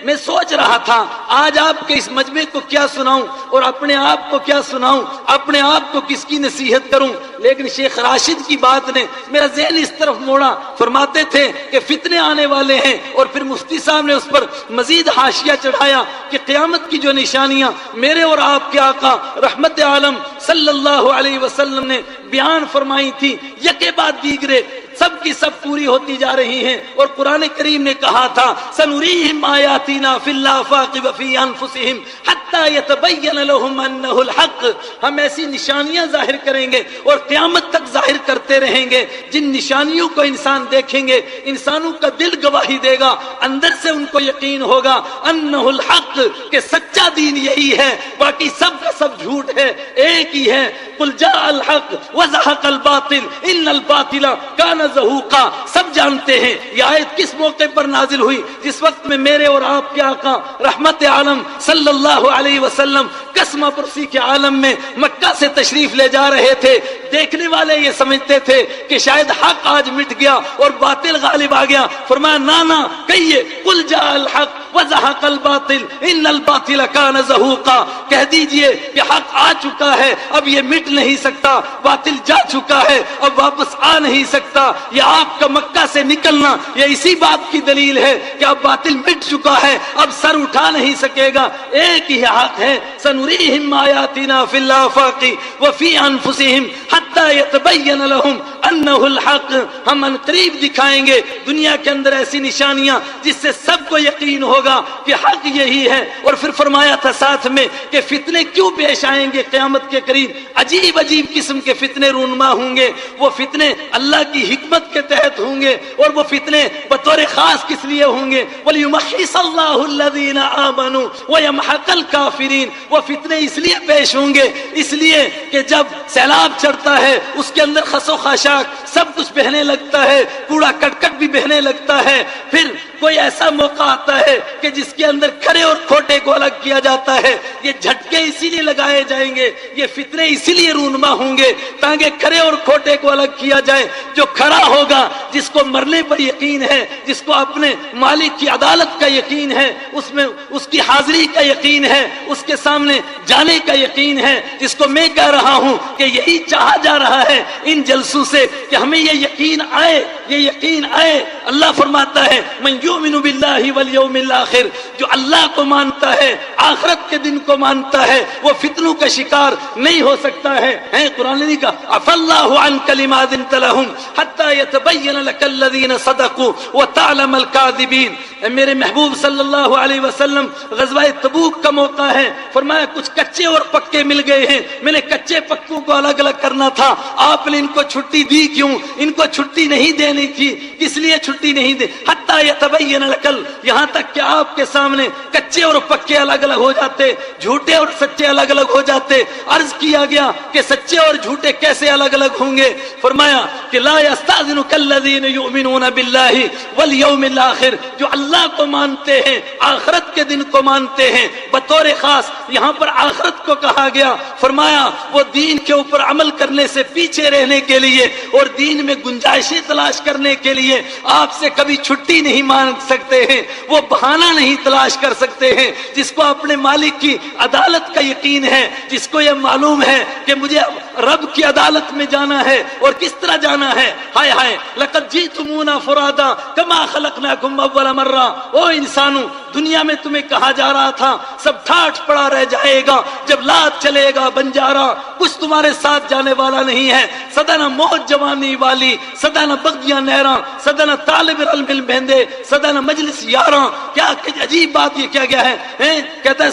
میں سوچ رہا تھا آج آپ کے اس مجمع کو کیا سناؤں اور اپنے آپ کو کیا سناؤں، اپنے آپ کو کس کی نصیحت کروں، لیکن شیخ راشد کی بات نے میرا ذہن اس طرف موڑا۔ فرماتے تھے کہ فتنے آنے والے ہیں، اور پھر مفتی صاحب نے اس پر مزید حاشیہ چڑھایا کہ قیامت کی جو نشانیاں میرے اور آپ کے آقا رحمت عالم صلی اللہ علیہ وسلم نے بیان فرمائی تھی، یکے بعد دیگرے سب کی سب پوری ہوتی جا رہی ہیں۔ اور قرآن کریم نے کہا تھا سنریہم آیاتنا فی الآفاق وفی انفسہم حتی یتبین لہم انہ الحق، ہم ایسی نشانیاں ظاہر کریں گے اور قیامت تک ظاہر کرتے رہیں گے، جن نشانیوں کو انسان دیکھیں گے انسانوں کا دل گواہی دے گا، اندر سے ان کو یقین ہوگا انہ الحق، کہ سچا دین یہی ہے، باقی سب کا سب جھوٹ ہے، ایک ہی ہے۔ قل جاء الحق وزہق الباطل ان الباطل کان زہوقا۔ سب جانتے ہیں یہ آیت کس موقع پر نازل ہوئی، جس وقت میں میرے اور آپ کے آقا رحمت عالم صلی اللہ علیہ وسلم قسمہ پرسی کے عالم میں مکہ سے تشریف لے جا رہے تھے۔ دیکھنے والے یہ سمجھتے تھے کہ شاید حق آج مٹ گیا اور باطل غالب آ گیا۔ فرمایا نانا کہیے قل جاء الحق وزہق الباطل ان الباطل کان زہوقا، کہہ دیجئے کہ حق آ چکا ہے، اب یہ مٹ نہیں سکتا، باطل جا چکا ہے اب واپس آ نہیں سکتا۔ یہ آپ کا مکہ سے نکلنا یہ اسی بات کی دلیل ہے کہ اب باطل مٹ چکا ہے، اب سر اٹھا نہیں سکے گا، ایک ہی حق ہے۔ سنریہم آیاتنا فی الآفاق وفی انفسہم حتی یتبین لہم انہ الحق، ہم ان قریب دکھائیں گے دنیا کے اندر ایسی نشانیاں جس سے سب کو یقین ہوگا کہ حق یہی ہے۔ اور پھر فرمایا تھا ساتھ میں کہ فتنے کیوں پیش آئیں گے قیامت کے قریب، عجیب عجیب قسم کے فتنے رونما ہوں گے، وہ فتنے اللہ کی حکمت کے تحت ہوں گے، اور وہ فتنے بطور خاص کس لیے ہوں گے، وَلِيُمَحِّصَ اللَّهُ الَّذِينَ آمَنُوا وَيَمْحَقَ الْكَافِرِينَ۔ وہ فتنے اس لیے پیش ہوں گے اس لیے کہ جب سیلاب چڑھتا ہے اس کے اندر خس و خاشاک سب کچھ بہنے لگتا ہے، کوڑا کٹکٹ بھی بہنے لگتا ہے، پھر کوئی ایسا موقع آتا ہے کہ جس کے اندر کھڑے اور کھوٹے کو الگ کیا جاتا ہے۔ یہ جھٹکے اسی لیے لگائے جائیں گے، یہ فتنے اسی لیے رونما ہوں گے تاکہ کھڑے اور کھوٹے کو الگ کیا جائے۔ جو کھڑا ہوگا، جس کو مرنے پر یقین ہے، جس کو اپنے مالک کی عدالت کا یقین ہے، اس میں اس کی حاضری کا یقین ہے، اس کے سامنے جانے کا یقین ہے، جس کو میں کہہ رہا ہوں کہ یہی چاہا جا رہا ہے ان جلسوں سے کہ ہمیں یہ یقین آئے، یہ یقین آئے۔ اللہ فرماتا ہے من یؤمن باللہ والیوم الآخر، جو اللہ کو مانتا ہے، آخرت کے دن کو مانتا ہے، وہ فتنوں کا شکار نہیں ہو سکتا ہے۔ قرآن نے کہا عفا اللہ عنک لما اذنت لهم حتى يتبين لك الذين صدقوا وتعلم الكاذبين۔ میرے محبوب صلی اللہ علیہ وسلم، غزوہ تبوک کا موقع ہے، فرمایا کچھ کچے اور پکے مل گئے ہیں، میں نے کچے پکوں کو الگ الگ کرنا تھا، آپ نے ان کو چھٹی دی کیوں؟ ان کو چھٹی نہیں دینی تھی، کس لیے چھٹی نہیں دے؟ حتی یتبین لکل، یہاں تک کہ آپ کے سامنے کچے اور پکے الگ الگ ہو جاتے، جھوٹے اور سچے الگ الگ ہو جاتے۔ عرض کیا گیا کہ سچے اور جھوٹے کیسے الگ الگ ہوں گے؟ فرمایا کہ لا یستاذنک الذین یؤمنون باللہ والیوم الآخر، جو اللہ کو مانتے ہیں، آخرت کے دن کو مانتے ہیں، بطور خاص یہاں پر آخرت کو کہا گیا۔ فرمایا وہ دین کے اوپر عمل کرنے سے پیچھے رہنے کے لیے اور دین میں گنجائشیں تلاش کرنے کے لیے آپ سے کبھی چھٹی نہیں مانگ سکتے ہیں، وہ بہانہ نہیں تلاش کر سکتے ہیں۔ جس کو اپنے مالک کی عدالت کا یقین ہے، جس کو یہ معلوم ہے کہ مجھے رب کی عدالت میں جانا ہے اور کس طرح جانا ہے، ہائے ہائے لقد جئتمونا فرادا کما خلقناکم اول مرہ، او انسانوں دنیا میں تمہیں کہا جا رہا تھا سب ٹھاٹھ پڑا رہ جائے گا، جب لات چلے گا بنجارا، کچھ تمہارے ساتھ جانے والا نہیں ہے، سدانا موت جوانی والی، سدانا بغیاں نیراں، سدانا طالب علم بہندے، سدانا مجلس یاراں۔ کیا عجیب بات یہ کیا گیا ہے، کہتا ہے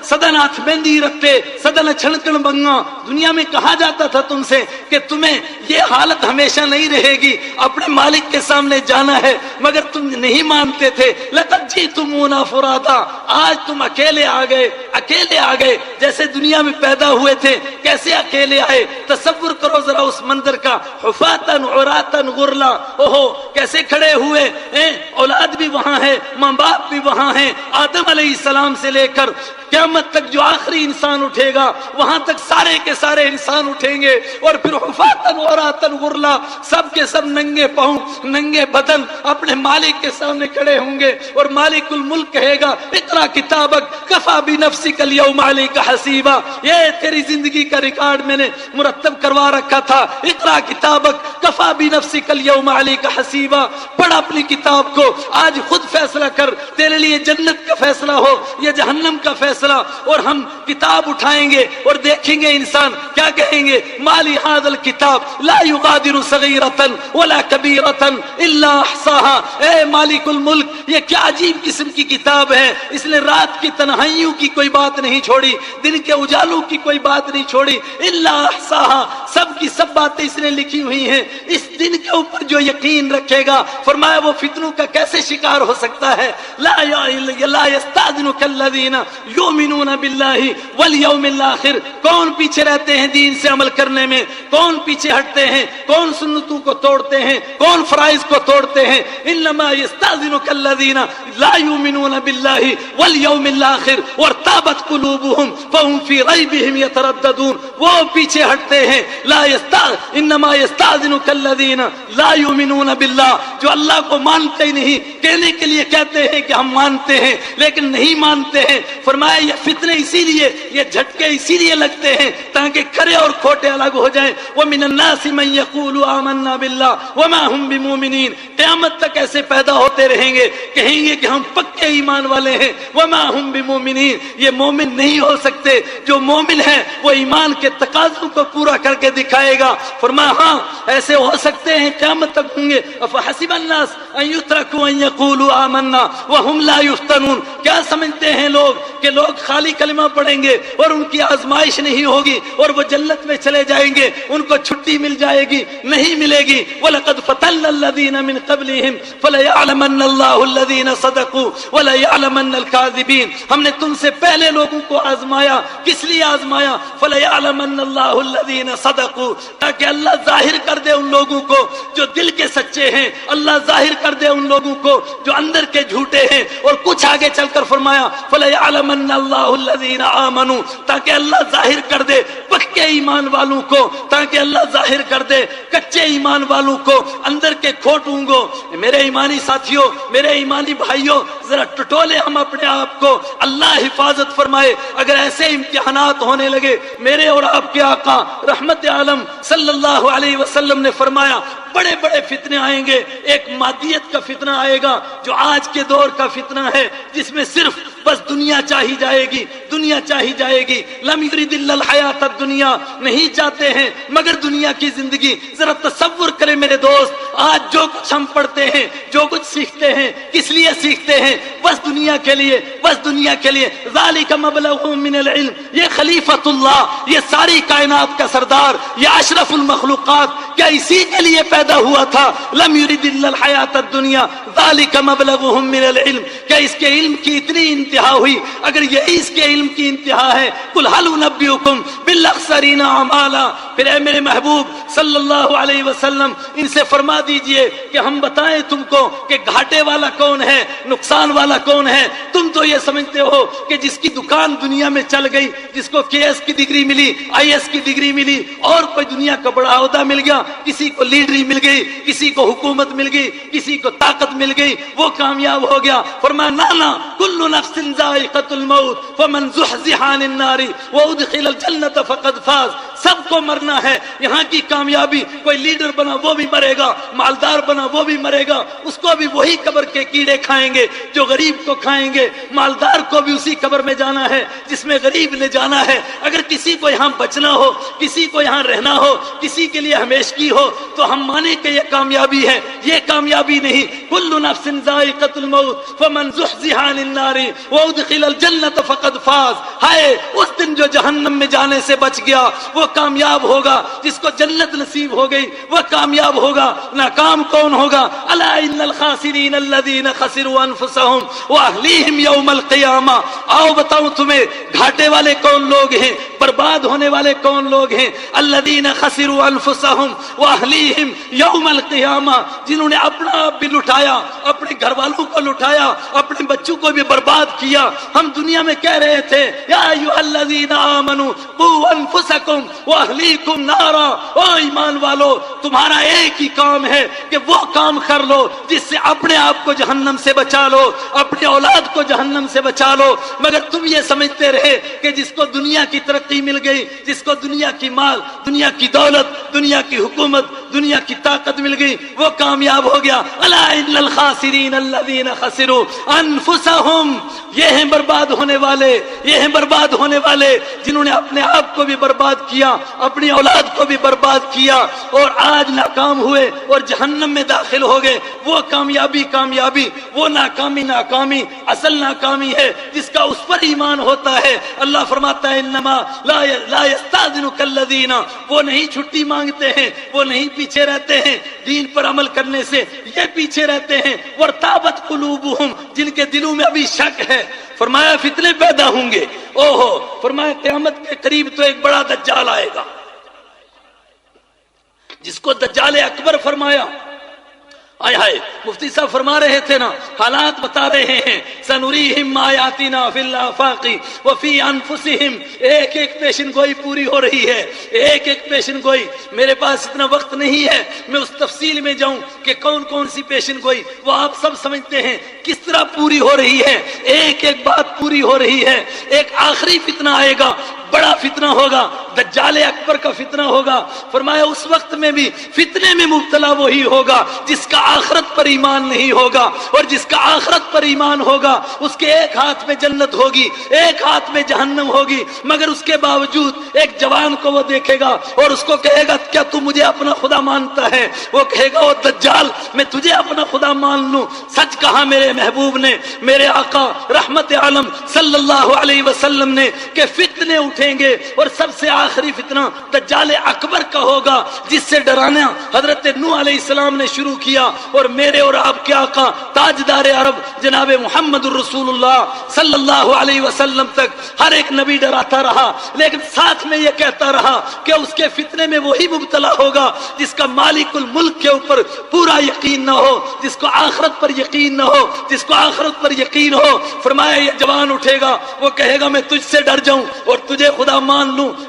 سدانا ہاتھ مہندی رکھتے، سدانا چھڑکن بنگا۔ دنیا میں کہا جاتا تھا تم سے کہ تمہیں یہ حالت ہمیشہ نہیں رہے گی، اپنے مالک کے سامنے جانا ہے، مگر تم نہیں مانتے تھے۔ لقد جئتمونا فرادا، آج تم اکیلے آ گئے جیسے دنیا میں پیدا ہوئے تھے، کیسے اکیلے آئے؟ تصور کرو ذرا اس منظر کا، حفاتن عراتن غرلا، اوہو کیسے کھڑے ہوئے، اولاد بھی وہاں ہے، ماں باپ بھی وہاں ہیں، آدم علیہ السلام سے لے کر قیامت تک جو آخری انسان اٹھے گا وہاں تک سارے کے سارے انسان اٹھیں گے، اور پھر حفاتن عراتن غرلا، سب کے سب ننگے پاؤں ننگے بدن اپنے مالک کے سامنے کھڑے ہوں گے، اور مالک الملک کہے گا اقرا کتابک کفا بنفسک اليوم علیک حسیبا، یہ تیری زندگی کا ریکارڈ میں نے مرتب کروا رکھا تھا، اقرا کتابک کفا بنفسک اليوم علیک حسیبا، پڑھ اپنی کتاب کو، آج خود فیصلہ کر، تیرے لیے جنت کا فیصلہ ہو یا جہنم کا فیصلہ۔ اور ہم کتاب اٹھائیں گے اور دیکھیں گے انسان کیا کہیں گے، مالی ھذا الکتاب لا یغادر صغیرۃ ولا کبیرۃ الا احصاها، اے مالک الملک یہ کیا عجیب قسم کی کتاب ہے، اس نے رات کی تنہائیوں کی کوئی بات نہیں چھوڑی، دن کے اجالوں کی کوئی بات نہیں چھوڑی، الا احصاها، سب کی سب باتیں اس نے لکھی ہوئی ہیں۔ اس دن کے اوپر جو یقین رکھے گا، فرمایا وہ فتنوں کا کیسے شکار ہو سکتا ہے؟ لا یستاذنک الذین یؤمنون باللہ والیوم الآخر، کون پیچھے رہتے ہیں دین سے عمل کرنے میں، کون پیچھے ہٹتے ہیں، کون سنتوں کو توڑتے ہیں، کون فرائض کو توڑتے ہیں؟ انما یستاذنک الذین لا یؤمنون باللہ والیوم الآخر وارتابت قلوبہم فہم فی ریبہم یترددون، وہ پیچھے ہٹتے ہیں۔ انما یستاذنک الذین لا یؤمنون باللہ، جو اللہ کو مانتے ہی نہیں، کہنے کے لیے کہتے ہیں کہ ہم مانتے ہیں لیکن نہیں مانتے ہیں۔ فرمایا یہ فتنے اسی لیے، یہ جھٹکے اسی لیے لگتے ہیں تاکہ کھرے اور کھوٹے الگ ہو جائیں۔ وَمِنَ النَّاسِ مَن يَقُولُ آمَنَّا بِاللَّهِ وَمَا هُم بِمُؤْمِنِينَ، قیامت تک ایسے پیدا ہوتے رہیں گے، کہیں گے کہ ہم پکے ایمان والے ہیں، وَمَا هُم بِمُؤْمِنِينَ، یہ مومن نہیں ہو سکتے۔ جو مومن ہے وہ ایمان کے تقاضوں کو پورا کر کے دکھائے گا۔ فرمایا ہاں ایسے ہو سکتے ہیں، قیامت تک ہوں گے۔ أَفَحَسِبَ النَّاسَ أَن يُتْرَكُوا أَن يَقُولُوا آمَنَّا وَهُمْ لَا يُفْتَنُونَ، کیا سمجھتے ہیں لوگ کہ لوگ خالی کلمہ پڑھیں گے اور ان کی آزمائش نہیں ہوگی اور وہ جنت میں چلے جائیں گے، ان کو چھٹی مل جائے گی؟ نہیں ملے گی۔ وَلَقَدْ فَتَنَّا الَّذِينَ مِن قَبْلِهِمْ فَلَيَعْلَمَنَّ اللَّهُ الَّذِينَ صَدَقُوا وَلَيَعْلَمَنَّ الْكَاذِبِينَ، ہم نے تم سے پہلے لوگوں کو آزمایا، کس لیے آزمایا؟ فَلَيَعْلَمَنَّ اللَّهُ الَّذِينَ صَدَقُوا، تاکہ اللہ ظاہر کر دے ان لوگوں کو جو دل کے سچے ہیں، اللہ ظاہر کر دے ان لوگوں کو جو اندر کے جھوٹے ہیں۔ اور کچھ آگے چل کر فرمایا فَلَيَعْلَمَنَّ اللَّهُ الَّذِينَ آمَنُوا، تاکہ اللہ ظاہر کر دے پکے ایمان والوں کو، تاکہ اللہ ظاہر کر دے کچے ایمان والوں کو، اندر کے کھوٹوں کو۔ میرے ایمانی ساتھیوں، میرے ایمانی بھائیوں، ذرا ٹٹولے ہم اپنے آپ کو، اللہ حفاظت فرمائے۔ اگر ایسے امتحانات ہونے لگے، میرے اور آپ کے آقا رحمت عالم صلی اللہ علیہ وسلم نے فرمایا بڑے بڑے فتنے آئیں گے. ایک مادیت کا فتنہ آئے گا جو آج کے دور کا فتنہ ہے، جس میں صرف بس دنیا چاہی جائے گی، دنیا چاہی جائے گی. لم یرید الا الحیات الدنیا، نہیں چاہتے ہیں مگر دنیا کی زندگی. ذرا تصور کریں میرے دوست، آج جو کچھ ہم پڑھتے ہیں، جو کچھ سیکھتے ہیں، کس لیے سیکھتے ہیں؟ بس دنیا کے لیے، بس دنیا کے لیے. ذالک مبلغهم من العلم، یہ خلیفۃ اللہ، یہ ساری کائنات کا سردار، یہ اشرف المخلوقات، کیا اسی کے لیے پیدا ہوا تھا؟ لم یرید الا الحیات الدنیا ذالک مبلغهم من العلم، کیا اس کے علم کی اتنی انتہا ہوئی؟ اگر یہی اس کے علم کی انتہا ہے، قل هل انبئکم بالاخسرین اعمالا، پھر اے میرے محبوب صلی اللہ علیہ وسلم ان سے فرما دیجئے کہ ہم بتائیں تم کو کہ گھاٹے والا کون ہے، نقصان والا کون ہے. تم تو یہ سمجھتے ہو کہ جس کی دکان دنیا میں چل گئی، جس کو KS کی ڈگری ملی، IS کی ڈگری ملی، اور کوئی دنیا کا بڑا عہدہ مل گیا، کسی کو لیڈری مل گئی، کسی کو حکومت مل گئی، کسی کو طاقت مل گئی، وہ کامیاب ہو گیا. فرمایا نا، کل نفس ذائقۃ الموت فمن زحزح عن النار وادخل الجنۃ فقد فاز. سب کو مرنا ہے. یہاں کی کامیابی، کوئی لیڈر بنا وہ بھی مرے گا، مالدار بنا وہ بھی مرے گا، اس کو بھی وہی قبر کے کیڑے کھائیں گے جو غریب کو کھائیں گے. مالدار کو بھی اسی قبر میں جانا ہے جس میں غریب نے جانا ہے. اگر کسی کو یہاں بچنا ہو، کسی کو یہاں رہنا ہو، کسی کے لیے ہمیشگی ہو، تو ہم مانیں کہ یہ کامیابی ہے. یہ کامیابی نہیں. کل نفس ذائقۃ الموت فمن زحزح عن النار وادخل الجنۃ فقد فاز. ہائے اس دن جو جہنم میں جانے سے بچ گیا وہ کامیاب ہوگا. جس کو جنت نصیب ہو گئی وہ کامیاب ہوگا. ناکام کون ہوگا؟ الا ان الخاسرین الذین خسروا انفسهم واهلیہم یوم القیامہ. آؤ بتاؤں تمہیں گھاٹے والے کون لوگ ہیں، برباد ہونے والے کون لوگ ہیں؟ الذین خسروا انفسهم واهلیہم یوم القیامہ، جنہوں نے اپنا آپ بھی لٹایا، اپنے گھر والوں کو لٹایا، اپنے بچوں کو بھی برباد کیا. ہم دنیا میں کہہ رہے تھے یا ایھا الذین آمنوا قوا انفسکم واہلیکم نارا، او ایمان والو تمہارا ایک ہی کام ہے کہ وہ کام کر لو جس سے اپنے آپ کو جہنم سے بچا لو، اپنے اولاد کو جہنم سے بچا لو. مگر تم یہ سمجھتے رہے کہ جس کو دنیا کی ترقی مل گئی، جس کو دنیا کی مال، دنیا کی دولت، دنیا کی حکومت، دنیا کی طاقت مل گئی وہ کامیاب ہو گیا. الا ان الخاسرین الذین خسروا انفسهم، یہ ہیں برباد ہونے والے، یہ ہیں برباد ہونے والے جنہوں نے اپنے آپ کو بھی برباد کیا، اپنی اولاد کو بھی برباد کیا، اور آج ناکام ہوئے اور جہنم میں داخل ہو گئے. وہ کامیابی کامیابی، وہ ناکامی ناکامی. اصل ناکامی ہے جس کا اس پر ایمان ہوتا ہے. اللہ فرماتا ہے انما لا یستاذنک الذین، وہ نہیں چھٹی مانگتے ہیں، وہ نہیں پیچھے رہتے ہیں دین پر عمل کرنے سے، یہ پیچھے رہتے ہیں. وارتابت قلوبہم، جن کے دلوں میں ابھی شک ہے. فرمایا فتنے پیدا ہوں گے. اوہو، فرمایا قیامت کے قریب تو ایک بڑا دجال آئے گا جس کو دجال اکبر فرمایا. آئے ہائے، مفتی صاحب فرما رہے تھے نا، حالات بتا رہے ہیں. سنریہم آیاتنا فی الآفاق وفی انفسہم. ایک ایک پیشن گوئی پوری ہو رہی ہے، ایک ایک پیشن گوئی. میرے پاس اتنا وقت نہیں ہے میں اس تفصیل میں جاؤں کہ کون کون سی پیشن گوئی، وہ آپ سب سمجھتے ہیں کس طرح پوری ہو رہی ہے. ایک ایک بات پوری ہو رہی ہے. ایک آخری فتنہ آئے گا، بڑا فتنہ ہوگا، دجال اکبر کا فتنہ ہوگا. فرمایا اس وقت میں بھی فتنے میں مبتلا وہی ہوگا جس کا آخرت پر ایمان نہیں ہوگا، اور جس کا آخرت پر ایمان ہوگا اس کے ایک ہاتھ میں جنت ہوگی، ایک ہاتھ میں جہنم ہوگی. مگر اس کے باوجود ایک جوان کو وہ دیکھے گا اور اس کو کہے گا کیا تو مجھے اپنا خدا مانتا ہے؟ وہ کہے گا او دجال، میں تجھے اپنا خدا مان لوں. سچ کہا میرے محبوب نے، میرے آقا رحمت عالم صلی اللہ علیہ وسلم نے کہ فتنے اٹھیں گے، اور سب سے آخری فتنہ دجال اکبر کا ہوگا جس سے ڈرانا حضرت نوح علیہ السلام نے شروع کیا. اور میرے اور آپ کے آقا تاجدار عرب جناب محمد الرسول اللہ صلی اللہ علیہ وسلم تک ہر ایک نبی ڈراتا رہا، لیکن ساتھ میں یہ کہتا رہا کہ اس کے فتنے میں وہی مبتلا ہوگا جس کا مالک الملک کے اوپر پورا یقین نہ ہو، جس کو آخرت پر یقین نہ ہو، جس کو آخرت پر یقین ہو. فرمایا یہ جوان اٹھے گا، وہ کہے گا میں تجھ سے ڈر جاؤں اور تجھے خدا مان لوں.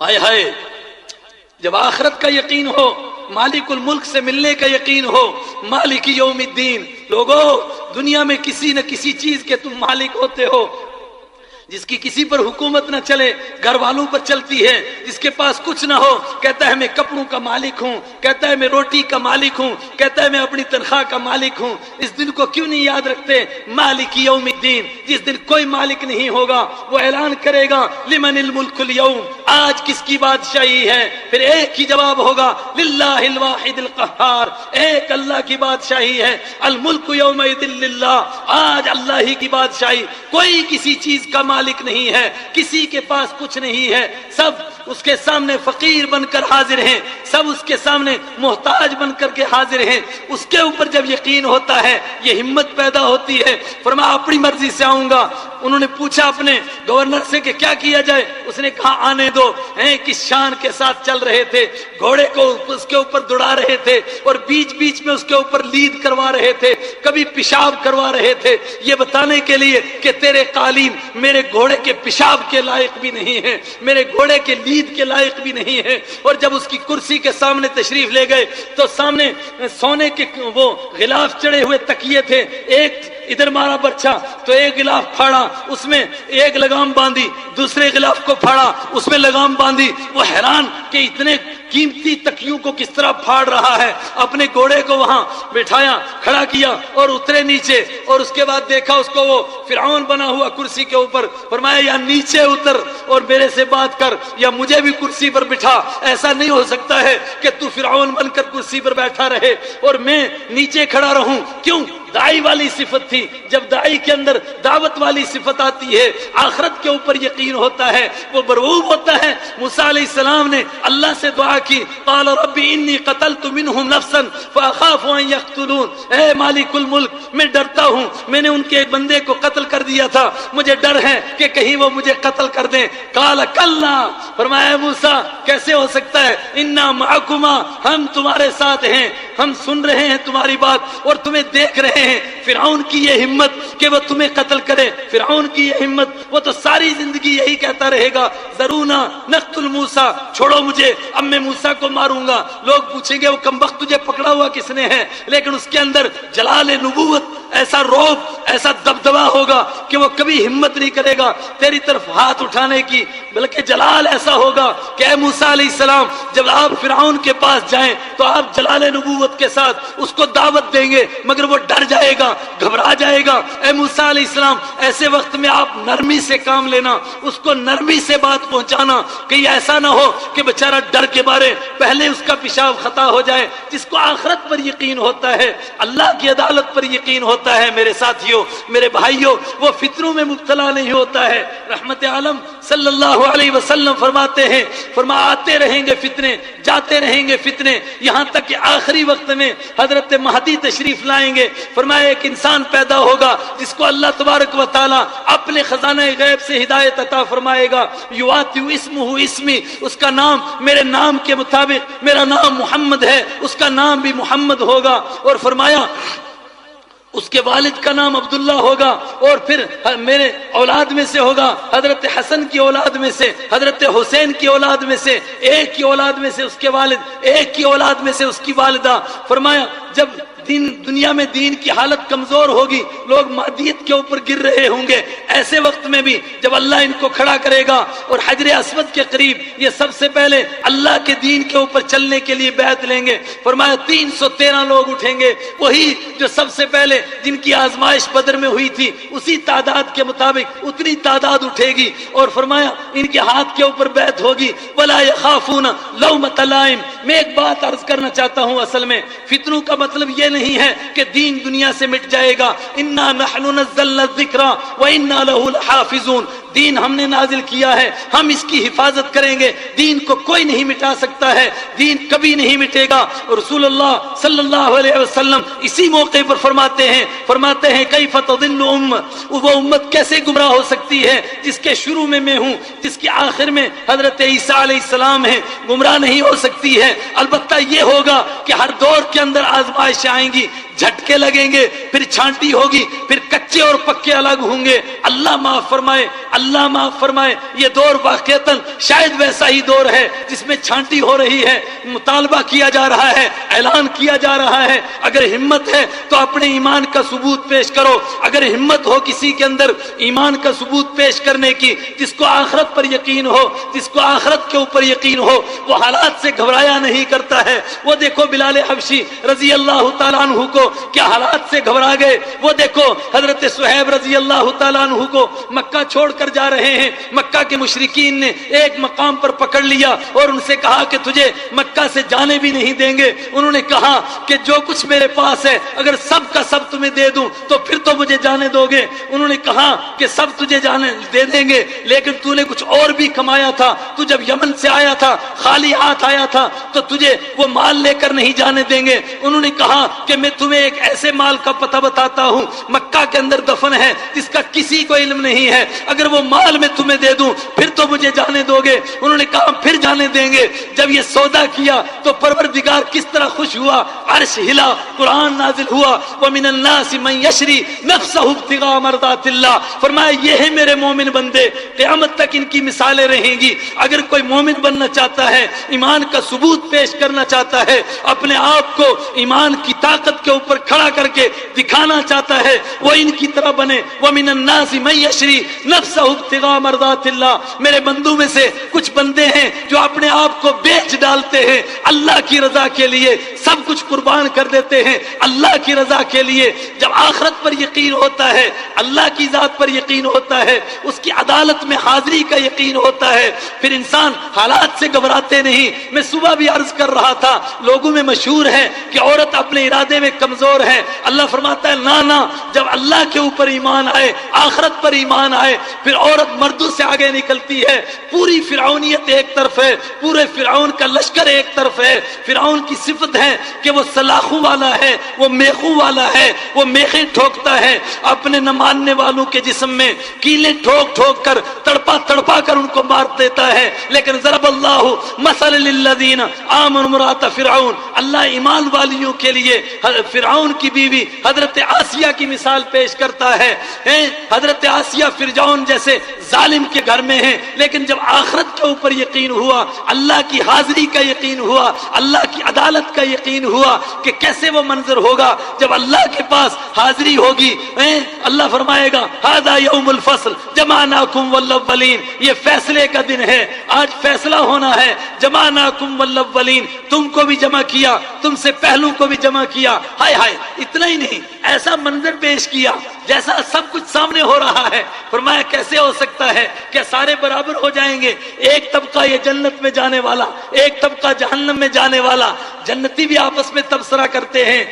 ہائے ہائے، جب آخرت کا یقین ہو، مالک الملک سے ملنے کا یقین ہو، مالک یوم الدین، لوگو دنیا میں کسی نہ کسی چیز کے تم مالک ہوتے ہو، جس کی کسی پر حکومت نہ چلے گھر والوں پر چلتی ہے، جس کے پاس کچھ نہ ہو کہتا ہے میں کپڑوں کا مالک ہوں، کہتا ہے میں روٹی کا مالک ہوں، کہتا ہے میں اپنی تنخواہ کا مالک ہوں۔ اس دن کو کیوں نہیں یاد رکھتے؟ مالک یوم الدین، جس دن کوئی مالک نہیں ہوگا، وہ اعلان کرے گا لمن الملک اليوم، آج کس کی بادشاہی ہے؟ پھر ایک ہی جواب ہوگا للہ الواحد القہار، ایک اللہ کی بادشاہی ہے، الملک یومئذ للہ، آج اللہ ہی کی بادشاہی، کوئی کسی چیز کا مالک نہیں ہے، کسی کے پاس کچھ نہیں ہے، سب اس کے سامنے فقیر بن کر حاضر ہیں، سب اس کے سامنے محتاج بن کر کے حاضر ہیں۔ اس کے اوپر جب یقین ہوتا ہے، یہ ہمت پیدا ہوتی ہے، فرمایا اپنی مرضی سے آؤں گا۔ انہوں نے پوچھا اپنے گورنر سے کہ کیا کیا جائے، اس نے کہا آنے دو۔ کس شان کے ساتھ چل رہے تھے، گھوڑے کو اس کے اوپر دوڑا رہے تھے اور بیچ بیچ میں اس کے اوپر لید کروا رہے تھے، کبھی پیشاب کروا رہے تھے، یہ بتانے کے لیے کہ تیرے قالین میرے گھوڑے کے پیشاب کے لائق بھی نہیں ہے، میرے گھوڑے کے لید کے لائق بھی نہیں ہے۔ اور جب اس کی کرسی کے سامنے تشریف لے گئے تو سامنے سونے کے وہ غلاف چڑھے ہوئے تکیے تھے، ایک ادھر مارا برچھا تو ایک غلاف پھاڑا، اس میں ایک لگام باندھی، دوسرے غلاف کو پھاڑا، اس میں لگام باندھی۔ وہ حیران کہ اتنے قیمتی تکیوں کو کس طرح پھاڑ رہا ہے۔ اپنے گھوڑے کو وہاں بٹھایا، کھڑا کیا اور اترے نیچے، اور اس کے بعد دیکھا اس کو وہ فرعون بنا ہوا کرسی کے اوپر، فرمایا یا نیچے اتر اور میرے سے بات کر یا مجھے بھی کرسی پر بٹھا، ایسا نہیں ہو سکتا ہے کہ تو فرعون بن کر کرسی پر بیٹھا رہے اور میں نیچے کھڑا رہوں۔ کیوں؟ داعی والی صفت تھی، جب داعی کے اندر دعوت والی صفت آتی ہے، آخرت کے اوپر یقین ہوتا ہے، وہ مرعوب ہوتا ہے۔ موسیٰ علیہ السلام نے اللہ سے دعا کی، قال رب انی قتلت منهم نفسا فاخاف ان یقتلون، اے مالک الملک میں ڈرتا ہوں، میں نے ان کے ایک بندے کو قتل کر دیا تھا، مجھے ڈر ہے کہ کہیں وہ مجھے قتل کر دیں۔ قال کلا، فرمایا موسیٰ کیسے ہو سکتا ہے، انا معکما، ہم تمہارے ساتھ ہیں، ہم سن رہے ہیں تمہاری بات اور تمہیں دیکھ رہے ہیں۔ فرعون کی یہ ہمت کہ وہ تمہیں قتل کرے، فرعون کی یہ ہمت، وہ تو ساری زندگی یہی کہتا رہے گا ذرونا نقتل موسیٰ، چھوڑو مجھے، اب میں موسیٰ کو ماروں گا۔ لوگ پوچھیں گے وہ کمبخت تجھے پکڑا ہوا کس نے ہے، لیکن اس کے اندر جلال نبوت، ایسا روب، ایسا دبدبا ہوگا کہ وہ کبھی ہمت نہیں کرے گا تیری طرف ہاتھ اٹھانے کی، بلکہ جلال ایسا ہوگا کہ اے موسیٰ علیہ السلام جب آپ فرعون کے پاس جائیں تو آپ جلال نبوت کے ساتھ اس کو دعوت دیں گے، مگر وہ ڈر جائے گا، گھبرا جائے گا۔ اے موسیٰ علیہ السلام ایسے وقت میں آپ نرمی سے کام لینا، اس کو نرمی سے بات پہنچانا، کہ ایسا نہ ہو کہ بیچارہ ڈر کے بارے پہلے اس کا پیشاب خطا ہو جائے۔ جس کو آخرت پر یقین ہوتا ہے، اللہ کی عدالت پر یقین ہوتا ہے، میرے ساتھیوں، میرے بھائیوں، وہ فتنوں میں مبتلا نہیں ہوتا ہے۔ رحمت عالم صلی اللہ علیہ وسلم فرماتے ہیں، آتے رہیں گے فتنے، جاتے رہیں گے فتنے، یہاں تک کہ آخری وقت میں حضرت مہدی تشریف لائیں گے۔ فرمایا ایک انسان پیدا ہوگا جس کو اللہ تبارک و تعالی اپنے خزانہ غیب سے ہدایت عطا فرمائے گا، یواتی اسمہ اسمی، اس کا نام میرے نام کے مطابق، میرا نام محمد ہے، اس کا نام بھی محمد ہوگا۔ اور فرمایا اس کے والد کا نام عبداللہ ہوگا، اور پھر میرے اولاد میں سے ہوگا، حضرت حسن کی اولاد میں سے، حضرت حسین کی اولاد میں سے، ایک کی اولاد میں سے اس کے والد، ایک کی اولاد میں سے اس کی والدہ۔ فرمایا جب دنیا میں دین کی حالت کمزور ہوگی، لوگ مادیت کے اوپر گر رہے ہوں گے، ایسے وقت میں بھی جب اللہ ان کو کھڑا کرے گا اور حجر اسود کے قریب یہ سب سے پہلے اللہ کے دین کے اوپر چلنے کے لیے بیعت لیں گے۔ فرمایا 313 لوگ اٹھیں گے، وہی جو سب سے پہلے جن کی آزمائش بدر میں ہوئی تھی، اسی تعداد کے مطابق اتنی تعداد اٹھے گی، اور فرمایا ان کے ہاتھ کے اوپر بیعت ہوگی، ولا یخافون لومۃ لائم۔ میں ایک بات عرض کرنا چاہتا ہوں، اصل میں فتنوں کا مطلب یہ نہیں ہے کہ دین دنیا سے مٹ جائے گا۔ انا نحن نزلنا الذکر وانا له لحافظون، دین ہم نے نازل کیا ہے، ہم اس کی حفاظت کریں گے، دین کو کوئی نہیں مٹا سکتا ہے، دین کبھی نہیں مٹے گا۔ رسول اللہ صلی اللہ علیہ وسلم اسی موقع پر فرماتے ہیں کیف تضل وہ امت کیسے گمراہ ہو سکتی ہے جس کے شروع میں ہوں، جس کے آخر میں حضرت عیسیٰ علیہ السلام ہیں، گمراہ نہیں ہو سکتی ہے۔ البتہ یہ ہوگا کہ ہر دور کے اندر آزمائش آئیں گی، جھٹکے لگیں گے، پھر چھانٹی ہوگی، پھر کچے اور پکے الگ ہوں گے۔ اللہ معاف فرمائے، اللہ معاف فرمائے۔ یہ دور واقعتاً شاید ویسا ہی دور ہے جس میں چھانٹی ہو رہی ہے، مطالبہ کیا جا رہا ہے، اعلان کیا جا رہا ہے۔ اگر ہمت ہے تو اپنے ایمان کا ثبوت پیش کرو، اگر ہمت ہو کسی کے اندر ایمان کا ثبوت پیش کرنے کی، جس کو آخرت پر یقین ہو، جس کو آخرت کے اوپر یقین ہو، وہ حالات سے گھبرایا نہیں کرتا ہے۔ وہ دیکھو بلال حبشی رضی اللہ تعالیٰ عنہ کو کیا حالات سے گھبرا گئے، وہ دیکھو حضرت صہیب رضی اللہ تعالیٰ عنہ کو مکہ چھوڑ کر جا رہے ہیں، مکہ کے مشرکین نے ایک مقام پر پکڑ لیا اور ان سے کہا کہ تجھے مکہ سے جانے بھی نہیں دیں گے۔ انہوں نے کہا کہ جو کچھ میرے پاس ہے اگر سب کا سب تمہیں دے دوں تو پھر تو مجھے جانے دو گے۔ انہوں نے کہا کہ سب تجھے جانے دے دیں گے، لیکن تو نے کچھ اور بھی کمایا تھا، تو جب یمن سے آیا تھا خالی ہاتھ آیا تھا تو تجھے وہ مال لے کر نہیں جانے دیں گے۔ انہوں نے کہا کہ میں تمہیں ایک ایسے مال کا پتہ بتاتا ہوں مکہ کے اندر دفن ہے جس کا کسی کو علم نہیں ہے، اگر وہ مال میں تمہیں دے دوں پھر تو مجھے جانے دو گے۔ انہوں نے کہا پھر جانے دیں گے۔ جب یہ سودا کیا تو پروردگار کس طرح خوش ہوا، عرش ہلا، قرآن نازل ہوا، وَمِنَ النَّاسِ مَن يَشْرِي نَفْسَهُ ابْتِغَاءَ مَرْضَاتِ اللَّهِ۔ فرمایا یہ ہے میرے مومن بندے، قیامت تک ان کی مثالیں رہیں گی۔ اگر کوئی مومن بننا چاہتا ہے، ایمان کا ثبوت پیش کرنا چاہتا ہے، اپنے آپ کو ایمان کی طاقت کے اوپر کھڑا کر کے دکھانا چاہتا ہے، وہ ان کی طرح بنے۔ وَمِنَ النَّاسِ مَن يَشْرِي نَفْسَهُ ابْتِغَاءَ مَرْضَاتِ اللَّهِ۔ میرے بندوں میں سے کچھ بندے ہیں جو اپنے آپ کو بیچ ڈالتے ہیں اللہ کی رضا کے لیے، سب کچھ قربان کر دیتے ہیں اللہ کی رضا کے لیے۔ جب آخرت پر یقین ہوتا ہے، اللہ کی ذات پر یقین ہوتا ہے، اس کی عدالت میں حاضری کا یقین ہوتا ہے، پھر انسان حالات سے گھبراتے نہیں۔ میں صبح بھی عرض کر رہا تھا، لوگوں میں مشہور ہے کہ عورت اپنے ارادے میں کمزور ہے۔ اللہ فرماتا ہے نا، جب اللہ کے اوپر ایمان آئے، آخرت پر ایمان آئے، پھر عورت مردوں سے آگے نکلتی ہے۔ پوری فرعونیت ایک طرف ہے، پورے فرعون کا لشکر ایک طرف ہے۔ فرعون کی صفت ہے کہ وہ سلاخوں والا ہے، وہ میخوں والا ہے، وہ میخیں ٹھوکتا ہے، اپنے نہ ماننے والوں کے جسم میں کیلیں ٹھوک ٹھوک کر، تڑپا تڑپا کر ان کو مار دیتا ہے۔ لیکن ضرب اللہ مثل للذین آمنوا امرأۃ فرعون، اللہ ایمان والیوں کے لیے فرعون کی بیوی حضرت آسیہ کی مثال پیش کرتا ہے۔ حضرت آسیہ فرعون جیسے ظالم کے گھر میں ہیں، لیکن جب آخرت کے اوپر یقین ہوا، اللہ کی حاضری کا یقین ہوا، اللہ کی عدالت کا یقین ہوا کہ کیسے وہ منظر ہوگا جب اللہ کے پاس حاضری ہوگی۔ اللہ فرمائے گا ھذا یوم الفصل جمعناکم والاولین، یہ فیصلے کا دن ہے، آج فیصلہ ہونا ہے۔ جمعناکم والاولین، تم کو بھی جمع کیا، تم سے پہلوں کو بھی جمع کیا۔ ہائے ہائے، اتنا ہی نہیں، ایسا منظر پیش کیا جیسا سب کچھ سامنے ہو رہا ہے۔ فرمایا کیسے ہو سکتا ہے کہ سارے برابر ہو جائیں گے؟ ایک طبقہ یہ جنت میں جانے والا، ایک طبقہ جہنم میں جانے والا۔ جنتی بھی آپس میں تبصرہ کرتے ہیں،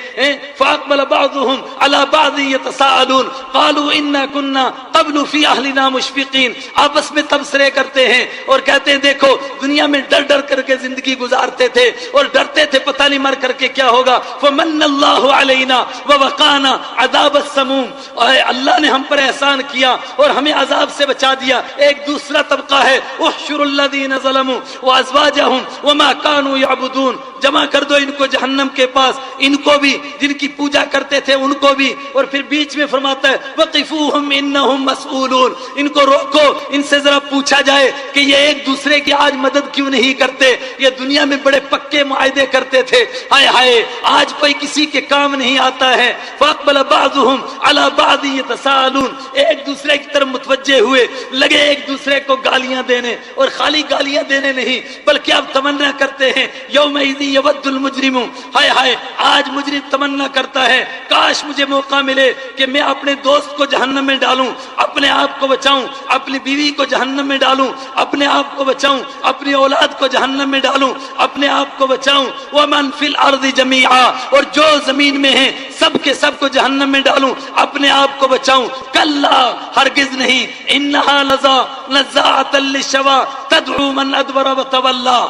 فاقبل بعضهم على بعض يتساءلون قالوا انا كنا قبل في اهلنا مشفقين۔ آپس میں تبصرے کرتے ہیں اور کہتے ہیں دیکھو دنیا میں ڈر ڈر کر کے زندگی گزارتے تھے اور ڈرتے تھے پتہ نہیں مر کر کے کیا ہوگا۔ فمن اللہ علینا ووقانا عذاب السموم، اللہ نے ہم پر احسان کیا اور ہمیں عذاب سے بچا دیا۔ ایک دوسرا طبقہ ہے احشر الذین ظلموا وازواجهم وما كانوا يعبدون، جمع کر دو ان کو جہنم کے پاس، ان کو بھی جن کی پوجا کرتے تھے ان کو بھی۔ اور پھر بیچ میں فرماتا ہے وقفوہم انہم مسئولون، ان کو روکو، ان سے ذرا پوچھا جائے کہ یہ ایک دوسرے کی آج مدد کیوں نہیں کرتے؟ یہ دنیا میں بڑے پکے معاہدے کرتے تھے، ہائے ہائے آج کوئی کسی کے کام نہیں آتا ہے۔ فاقبل بعضهم على بعض يتساءلون، ایک دوسرے کی طرف متوجہ ہوئے، لگے ایک دوسرے کو گالیاں دینے، اور خالی گالیاں دینے نہیں بلکہ اب تمنا کرتے ہیں یومئذ یود المجرم، ہائے ہائے آج مجرم تمنا کرتا ہے کاش مجھے موقع ملے کہ میں اپنے دوست کو جہنم میں ڈالوں، اپنے آپ کو بچاؤں، اپنی بیوی کو جہنم میں ڈالوں، اپنے آپ کو بچاؤں، اپنی اولاد کو جہنم میں ڈالوں، اپنے آپ کو بچاؤں۔ ومن فی الارض جمیعا، اور جو زمین میں ہیں سب کے سب کو جہنم میں ڈالوں، اپنے آپ کو بچاؤں۔ کلا، ہرگز نہیں، انہا لظا نزاعۃ للشوا تدعو من ادبر وتولی،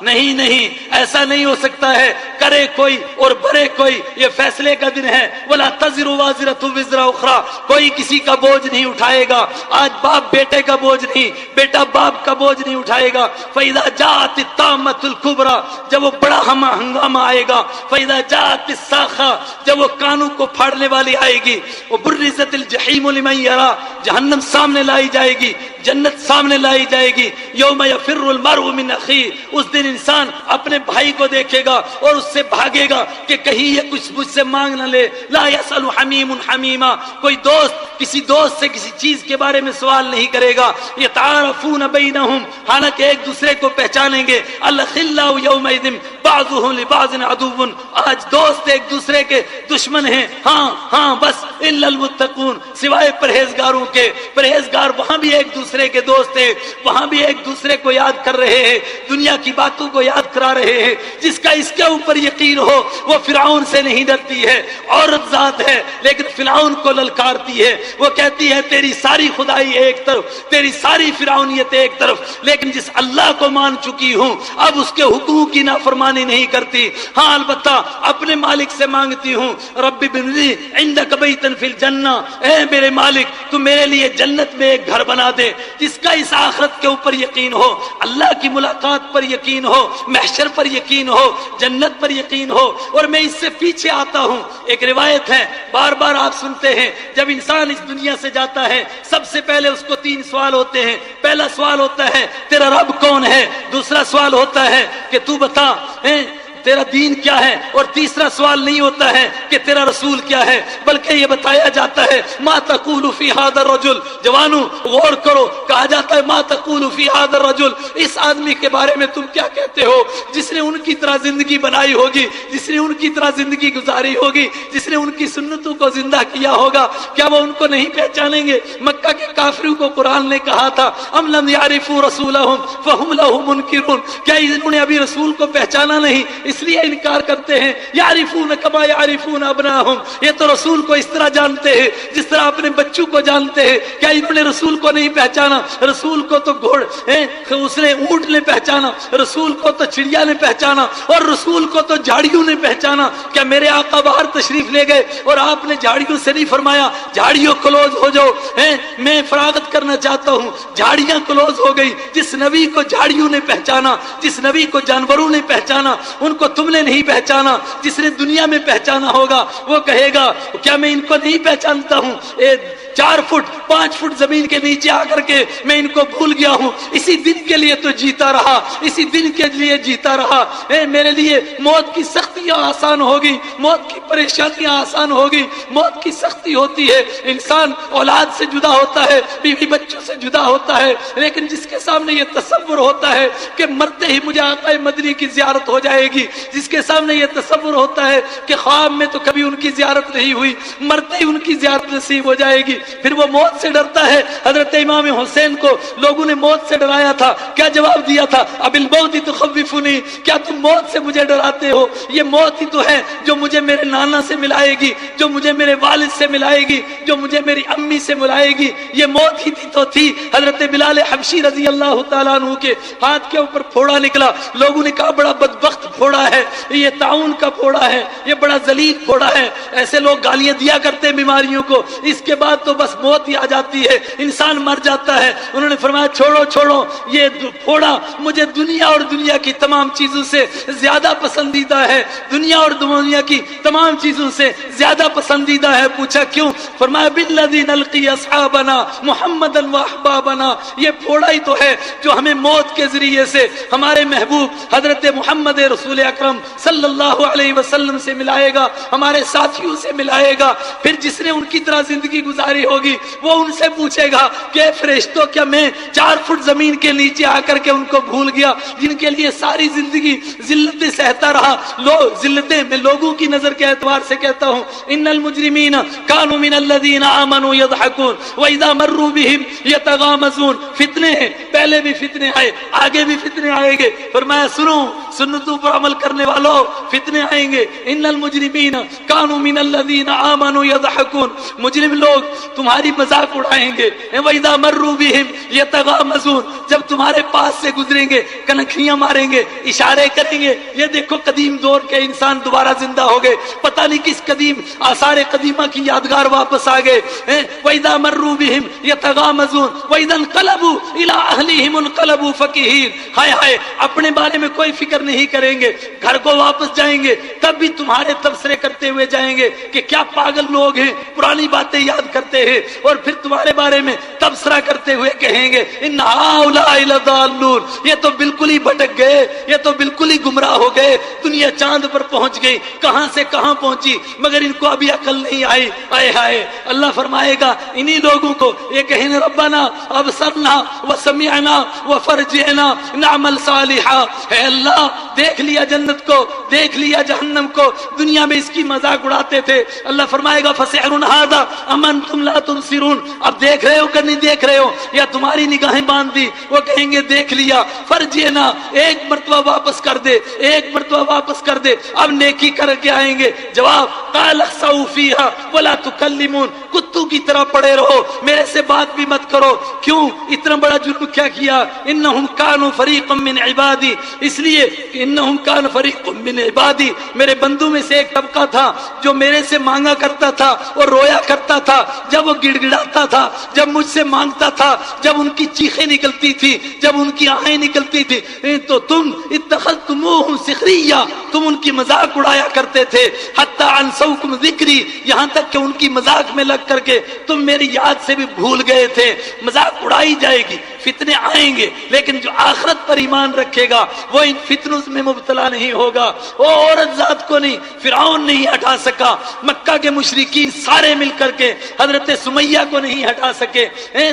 نہیں نہیں، ایسا نہیں ہو سکتا ہے، کرے کوئی اور بھرے کوئی، یہ فیصلے کا دن ہے۔ وَلَا تَزِرُ وَازِرَةٌ وِزْرَ أُخْرَىٰ، کوئی کسی کا بوجھ نہیں اٹھائے گا۔ آج باپ بیٹے کا بوجھ نہیں، بیٹا باپ کا بوجھ نہیں اٹھائے گا۔ فَإِذَا جَاءَتِ الطَّامَّةُ الْكُبْرىٰ، جب وہ بڑا ہنگامہ آئے گا۔ فَإِذَا جَاءَتِ الصَّاخَّةُ، جب وہ کانوں کو پھاڑنے والی آئے گی۔ وَبُرِّزَتِ الْجَحِيمُ لِمَن يَرَىٰ، جہنم سامنے لائی جائے گی، جنت سامنے لائی جائے گی۔ یوم یفر المرء من اخیہ، اس دن انسان اپنے بھائی کو دیکھے گا اور اس سے بھاگے گا کہ کہیں یہ کچھ مجھ سے مانگ نہ لے۔ لا یسأل حمیم حمیما، کوئی دوست کسی دوست سے کسی چیز کے بارے میں سوال نہیں کرے گا۔ یتعارفون بینہم، حالانکہ ایک دوسرے کو پہچانیں گے۔ الاخلاء یومئذ بعضهم لبعض عدو، آج دوست ایک دوسرے کے دشمن ہیں۔ ہاں بس الا المتقون، سوائے پرہیزگاروں کے۔ پرہیزگار وہاں بھی ایک دوسرے کے دوست ہیں، وہاں بھی ایک دوسرے کو یاد کر رہے ہیں، دنیا کی باتوں کو یاد کرا رہے ہیں۔ جس کا اس کے اوپر یقین ہو وہ فرعون سے نہیں ڈرتی ہے، عورت ذات ہے لیکن فرعون کو للکارتی ہے۔ وہ کہتی ہے تیری ساری خدائی ایک طرف، تیری ساری فرعونیت ایک طرف، لیکن جس اللہ کو مان چکی ہوں اب اس کے حقوق کی نافرمانی نہیں کرتی۔ ہاں البتہ اپنے مالک سے مانگتی ہوں، رب ابن لی عندک بیتا فی الجنہ، اے میرے مالک تو میرے لیے جنت میں ایک گھر بنا دے۔ جس کا اس آخرت کے اوپر یقین ہو، اللہ کی ملاقات پر یقین ہو، محشر پر یقین ہو، جنت پر یقین ہو۔ اور میں اس سے پیچھے آتا ہوں، ایک روایت ہے بار بار آپ سنتے ہیں، جب انسان اس دنیا سے جاتا ہے سب سے پہلے اس کو 3 سوال ہوتے ہیں۔ پہلا سوال ہوتا ہے تیرا رب کون ہے، دوسرا سوال ہوتا ہے کہ تو بتا تیرا دین کیا ہے، اور تیسرا سوال نہیں ہوتا ہے کہ تیرا رسول کیا ہے، بلکہ یہ بتایا جاتا ہے ما تقول فی ھذا الرجل۔ جوانو غور کرو، کہا جاتا ہے ما تقول فی ھذا الرجل، اس آدمی کے بارے میں تم کیا کہتے ہو جس نے ان کی طرح زندگی بنائی ہوگی، جس نے ان کی طرح زندگی گزاری ہوگی، جس نے ان کی سنتوں کو زندہ کیا ہوگا، کیا وہ ان کو نہیں پہچانیں گے؟ مکہ کے کافروں کو قرآن نے کہا تھا ام لم یعرفوا رسولہم فہم لہ منکرون، کیا انہوں نے ابھی رسول کو پہچانا نہیں اس لیے انکار کرتے ہیں؟ یعرفون کما یعرفون ابناہم، یہ تو رسول کو اس طرح جانتے ہیں جس طرح اپنے بچوں کو جانتے ہیں۔ کیا انہوں نے رسول کو نہیں پہچانا؟ رسول کو تو اس نے اونٹ نے پہچانا، رسول کو تو چڑیا نے پہچانا، اور رسول کو تو جھاڑیوں نے پہچانا۔ کیا میرے آقا باہر تشریف لے گئے اور آپ نے جھاڑیوں سے نہیں فرمایا جھاڑیوں کلوز ہو جاؤ، میں فراغت کرنا چاہتا ہوں؟ جھاڑیاں کلوز ہو گئی۔ جس نبی کو جھاڑیوں نے پہچانا، جس نبی کو جانوروں نے پہچانا، ان کو تم نے نہیں پہچانا۔ جس نے دنیا میں پہچانا ہوگا وہ کہے گا کیا میں ان کو نہیں پہچانتا ہوں؟ 4 فٹ 5 فٹ زمین کے نیچے آ کر کے میں ان کو بھول گیا ہوں۔ اسی دن کے لیے تو جیتا رہا، اسی دن کے لیے جیتا رہا۔ میرے لیے موت کی سختیاں آسان ہوگی، موت کی پریشانیاں آسان ہوگی۔ موت کی سختی ہوتی ہے، انسان اولاد سے جدا ہوتا ہے، بیوی بچوں سے جدا ہوتا ہے، لیکن جس کے سامنے یہ تصور ہوتا ہے کہ مرتے ہی مجھے آقا مدنی کی زیارت ہو جائے گی، جس کے سامنے یہ تصور ہوتا ہے کہ خواب میں تو کبھی ان کی زیارت نہیں ہوئی، مرتے ہی ان کی زیارت نصیب ہو جائے گی، پھر وہ موت سے ڈرتا ہے۔ حضرت امام حسین کو لوگوں نے موت سے ڈرایا تھا، کیا جواب دیا تھا؟ اب الموت تخوفنی، کیا تم موت سے مجھے ڈراتے ہو؟ یہ موت ہی تو ہے جو مجھے میرے نانا سے ملائے گی، جو مجھے میرے والد سے ملائے گی، جو مجھے میری امی سے ملائے گی۔ یہ موت ہی تو تھی۔ حضرت بلال حبشی رضی اللہ تعالیٰ عنہ کے ہاتھ کے اوپر پھوڑا نکلا، لوگوں نے کہا بڑا بدبخت پھوڑا ہے، یہ طاعون کا پھوڑا ہے، یہ بڑا ذلیل پھوڑا ہے۔ ایسے لوگ گالیاں دیا کرتے ہیں بیماریوں کو، اس کے بعد تو بس موت ہی آ جاتی ہے، انسان مر جاتا ہے۔ انہوں نے فرمایا چھوڑو یہ پھوڑا مجھے دنیا اور دنیا کی تمام چیزوں سے زیادہ پسندیدہ ہے، دنیا اور دنیا کی تمام چیزوں سے زیادہ پسندیدہ ہے۔ پوچھا کیوں؟ فرمایا بالذی نلقی اصحابنا محمدا واحبابنا، یہ پھوڑا ہی تو ہے جو ہمیں موت کے ذریعے سے ہمارے محبوب حضرت محمد رسول اکرم صلی اللہ علیہ وسلم سے ملائے گا، ہمارے ساتھیوں سے ملائے گا۔ پھر جس نے ان کی طرح زندگی گزاری ہوگی وہ ان سے پوچھے گا کہ فرشتوں کیا میں 4 فٹ زمین کے نیچے آ کر کے ان کو بھول گیا جن کے لیے ساری زندگی ذلتیں سہتا رہا؟ ذلتیں میں لوگوں کی نظر کے اعتبار سے کہتا ہوں، ان المجرمین کانوا من الذین آمنوا یضحکون واذا مروا بهم یتغامزون۔ فتنے ہیں، پہلے بھی فتنے آئے، آگے بھی فتنے آئیں گے۔ فرمایا سنو، سنتوں پر عمل کرنے والوں، فتنے آئیں گے۔ ان المجرمین کانوا من الذین آمنوا یضحکون، مجرم لوگ تمہاری مذاق اڑائیں گے. وَإِذَا مَرُّوا بِهِمْ يَتَغَامَزُونَ جب تمہارے پاس سے گزریں گے کنکھیاں ماریں گے, اشارے کریں گے, یہ دیکھو قدیم دور کے انسان دوبارہ زندہ ہو گئے, پتہ نہیں کس قدیم آثار قدیمہ کی یادگار واپس آ گئے. وَإِذَا مَرُّوا بِهِمْ يَتَغَامَزُونَ وَإِذَا انقلبوا إِلَىٰ أَهْلِهِمُ انقلبوا فَكِهِينَ ہائے ہائے اپنے بارے میں کوئی فکر نہیں کریں گے, گھر کو واپس جائیں گے تب بھی تمہارے تبصرے کرتے ہوئے جائیں گے کہ کیا پاگل لوگ ہیں, پرانی باتیں یاد کرتے ہیں, اور پھر تمہارے بارے میں تبصرہ کرتے ہوئے کہیں گے ان هؤلاء لضالون یہ تو بالکل ہی بھٹک گئے, یہ تو بالکل ہی گمراہ ہو گئے, دنیا چاند پر پہنچ گئی, کہاں سے کہاں پہنچی مگر ان کو ابھی عقل نہیں آئی. آئے ہائے اللہ فرمائے گا انہی لوگوں کو یہ کہیں ربنا ابصرنا وسمعنا وفرجعنا نعمل صالحا, اے اللہ دیکھ لیا جنت کو, دیکھ لیا جہنم کو, دنیا میں اس کی مذاق اڑاتے تھے. اللہ فرمائے گا فسحر ھذا ام انتم لا تبصرون اب دیکھ رہے ہو کہ نہیں دیکھ رہے ہو, یا تمہاری نگاہیں باندھ دی. وہ کہیں گے دیکھ لیا, فرجعنا ایک مرتبہ واپس کر دے, ایک مرتبہ واپس کر دے, اب نیکی کر کے آئیں گے. جواب قال اخسؤوا فیھا ولا تکلمون کتوں کی طرح پڑے رہو, میرے سے بات بھی مت کرو. کیوں اتنا بڑا جرم کیا کیا؟ انہم کانوا فریقا من عبادی, اس لیے انہم کان فریق من عبادی میرے بندوں میں سے ایک طبقہ تھا جو میرے سے مانگا کرتا تھا اور رویا کرتا تھا, جب وہ گڑ گڑاتا تھا, جب مجھ سے مانگتا تھا, جب ان کی چیخیں نکلتی تھی, جب ان کی آہیں نکلتی تھی, تو تم اتخذتموہم سخریا تم ان کی مذاق اڑایا کرتے تھے. حتی انسوکم ذکری یہاں تک کہ ان کی مذاق میں لگ کر کے تم میری یاد سے بھی بھول گئے تھے. مذاق اڑائی جائے گی, فتنے آئیں گے, لیکن جو آخرت پر ایمان رکھے گا وہ ان فتنوں میں مبتلا نہیں ہوگا. وہ عورت ذات کو نہیں, فرعون نہیں ہٹا سکا, مکہ کے مشرکین سارے مل کر کے حضرت سمیہ کو نہیں ہٹا سکے.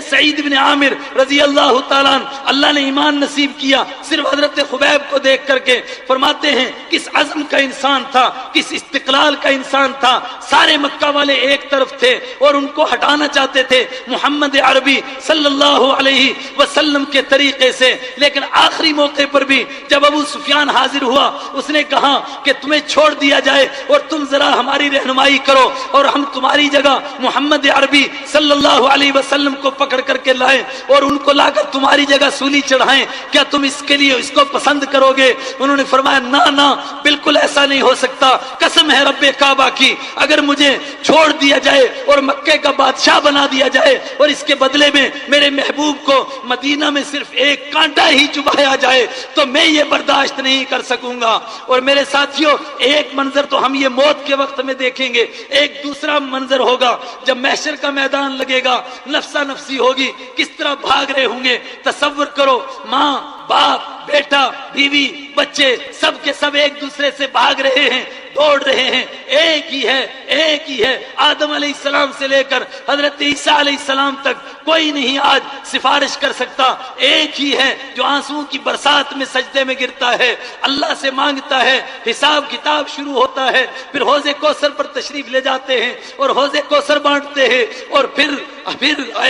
سعید بن عامر رضی اللہ تعالیٰ عنہ اللہ نے ایمان نصیب کیا صرف حضرت خبیب کو دیکھ کر کے. فرماتے ہیں کس عزم کا انسان تھا, کس استقلال کا انسان تھا. سارے مکہ والے ایک طرف تھے اور ان کو ہٹانا چاہتے تھے محمد عربی صلی اللہ علیہ وسلم کے طریقے سے, لیکن آخری موقع پر بھی جب ابو سفیان حاضر ہوا اس نے کہا کہ تمہیں چھوڑ دیا جائے اور تم ذرا ہماری رہنمائی کرو اور ہم تمہاری جگہ محمد عربی صلی اللہ علیہ وسلم کو پکڑ کر کے لائیں اور ان کو لا کر تمہاری جگہ سولی چڑھائیں, کیا تم اس کے لیے اس کو پسند کرو گے؟ انہوں نے فرمایا نہ نہ بالکل ایسا نہیں ہو سکتا, قسم ہے رب کعبہ کی اگر مجھے چھوڑ دیا جائے اور مکے کا بادشاہ بنا دیا جائے اور اس کے بدلے میں میرے محبوب کو مدینہ میں صرف ایک کانٹا ہی چبھایا جائے تو میں یہ برداشت نہیں کر سکوں گا. اور میرے ساتھیوں ایک منظر تو ہم یہ موت کے وقت میں دیکھیں گے, ایک دوسرا منظر ہوگا جب محشر کا میدان لگے گا, نفسا نفسی ہوگی, کس طرح بھاگ رہے ہوں گے. تصور کرو ماں باپ بیٹا بیوی بچے سب کے سب ایک دوسرے سے بھاگ رہے ہیں, دوڑ رہے ہیں, ایک ہی ہے, ایک ہی ہے. آدم علیہ السلام سے لے کر حضرت عیسیٰ علیہ السلام تک کوئی نہیں آج سفارش کر سکتا, ایک ہی ہے جو آنسوؤں کی برسات میں سجدے میں گرتا ہے, اللہ سے مانگتا ہے, حساب کتاب شروع ہوتا ہے, پھر حوض کوثر پر تشریف لے جاتے ہیں اور حوض کوثر بانٹتے ہیں, اور پھر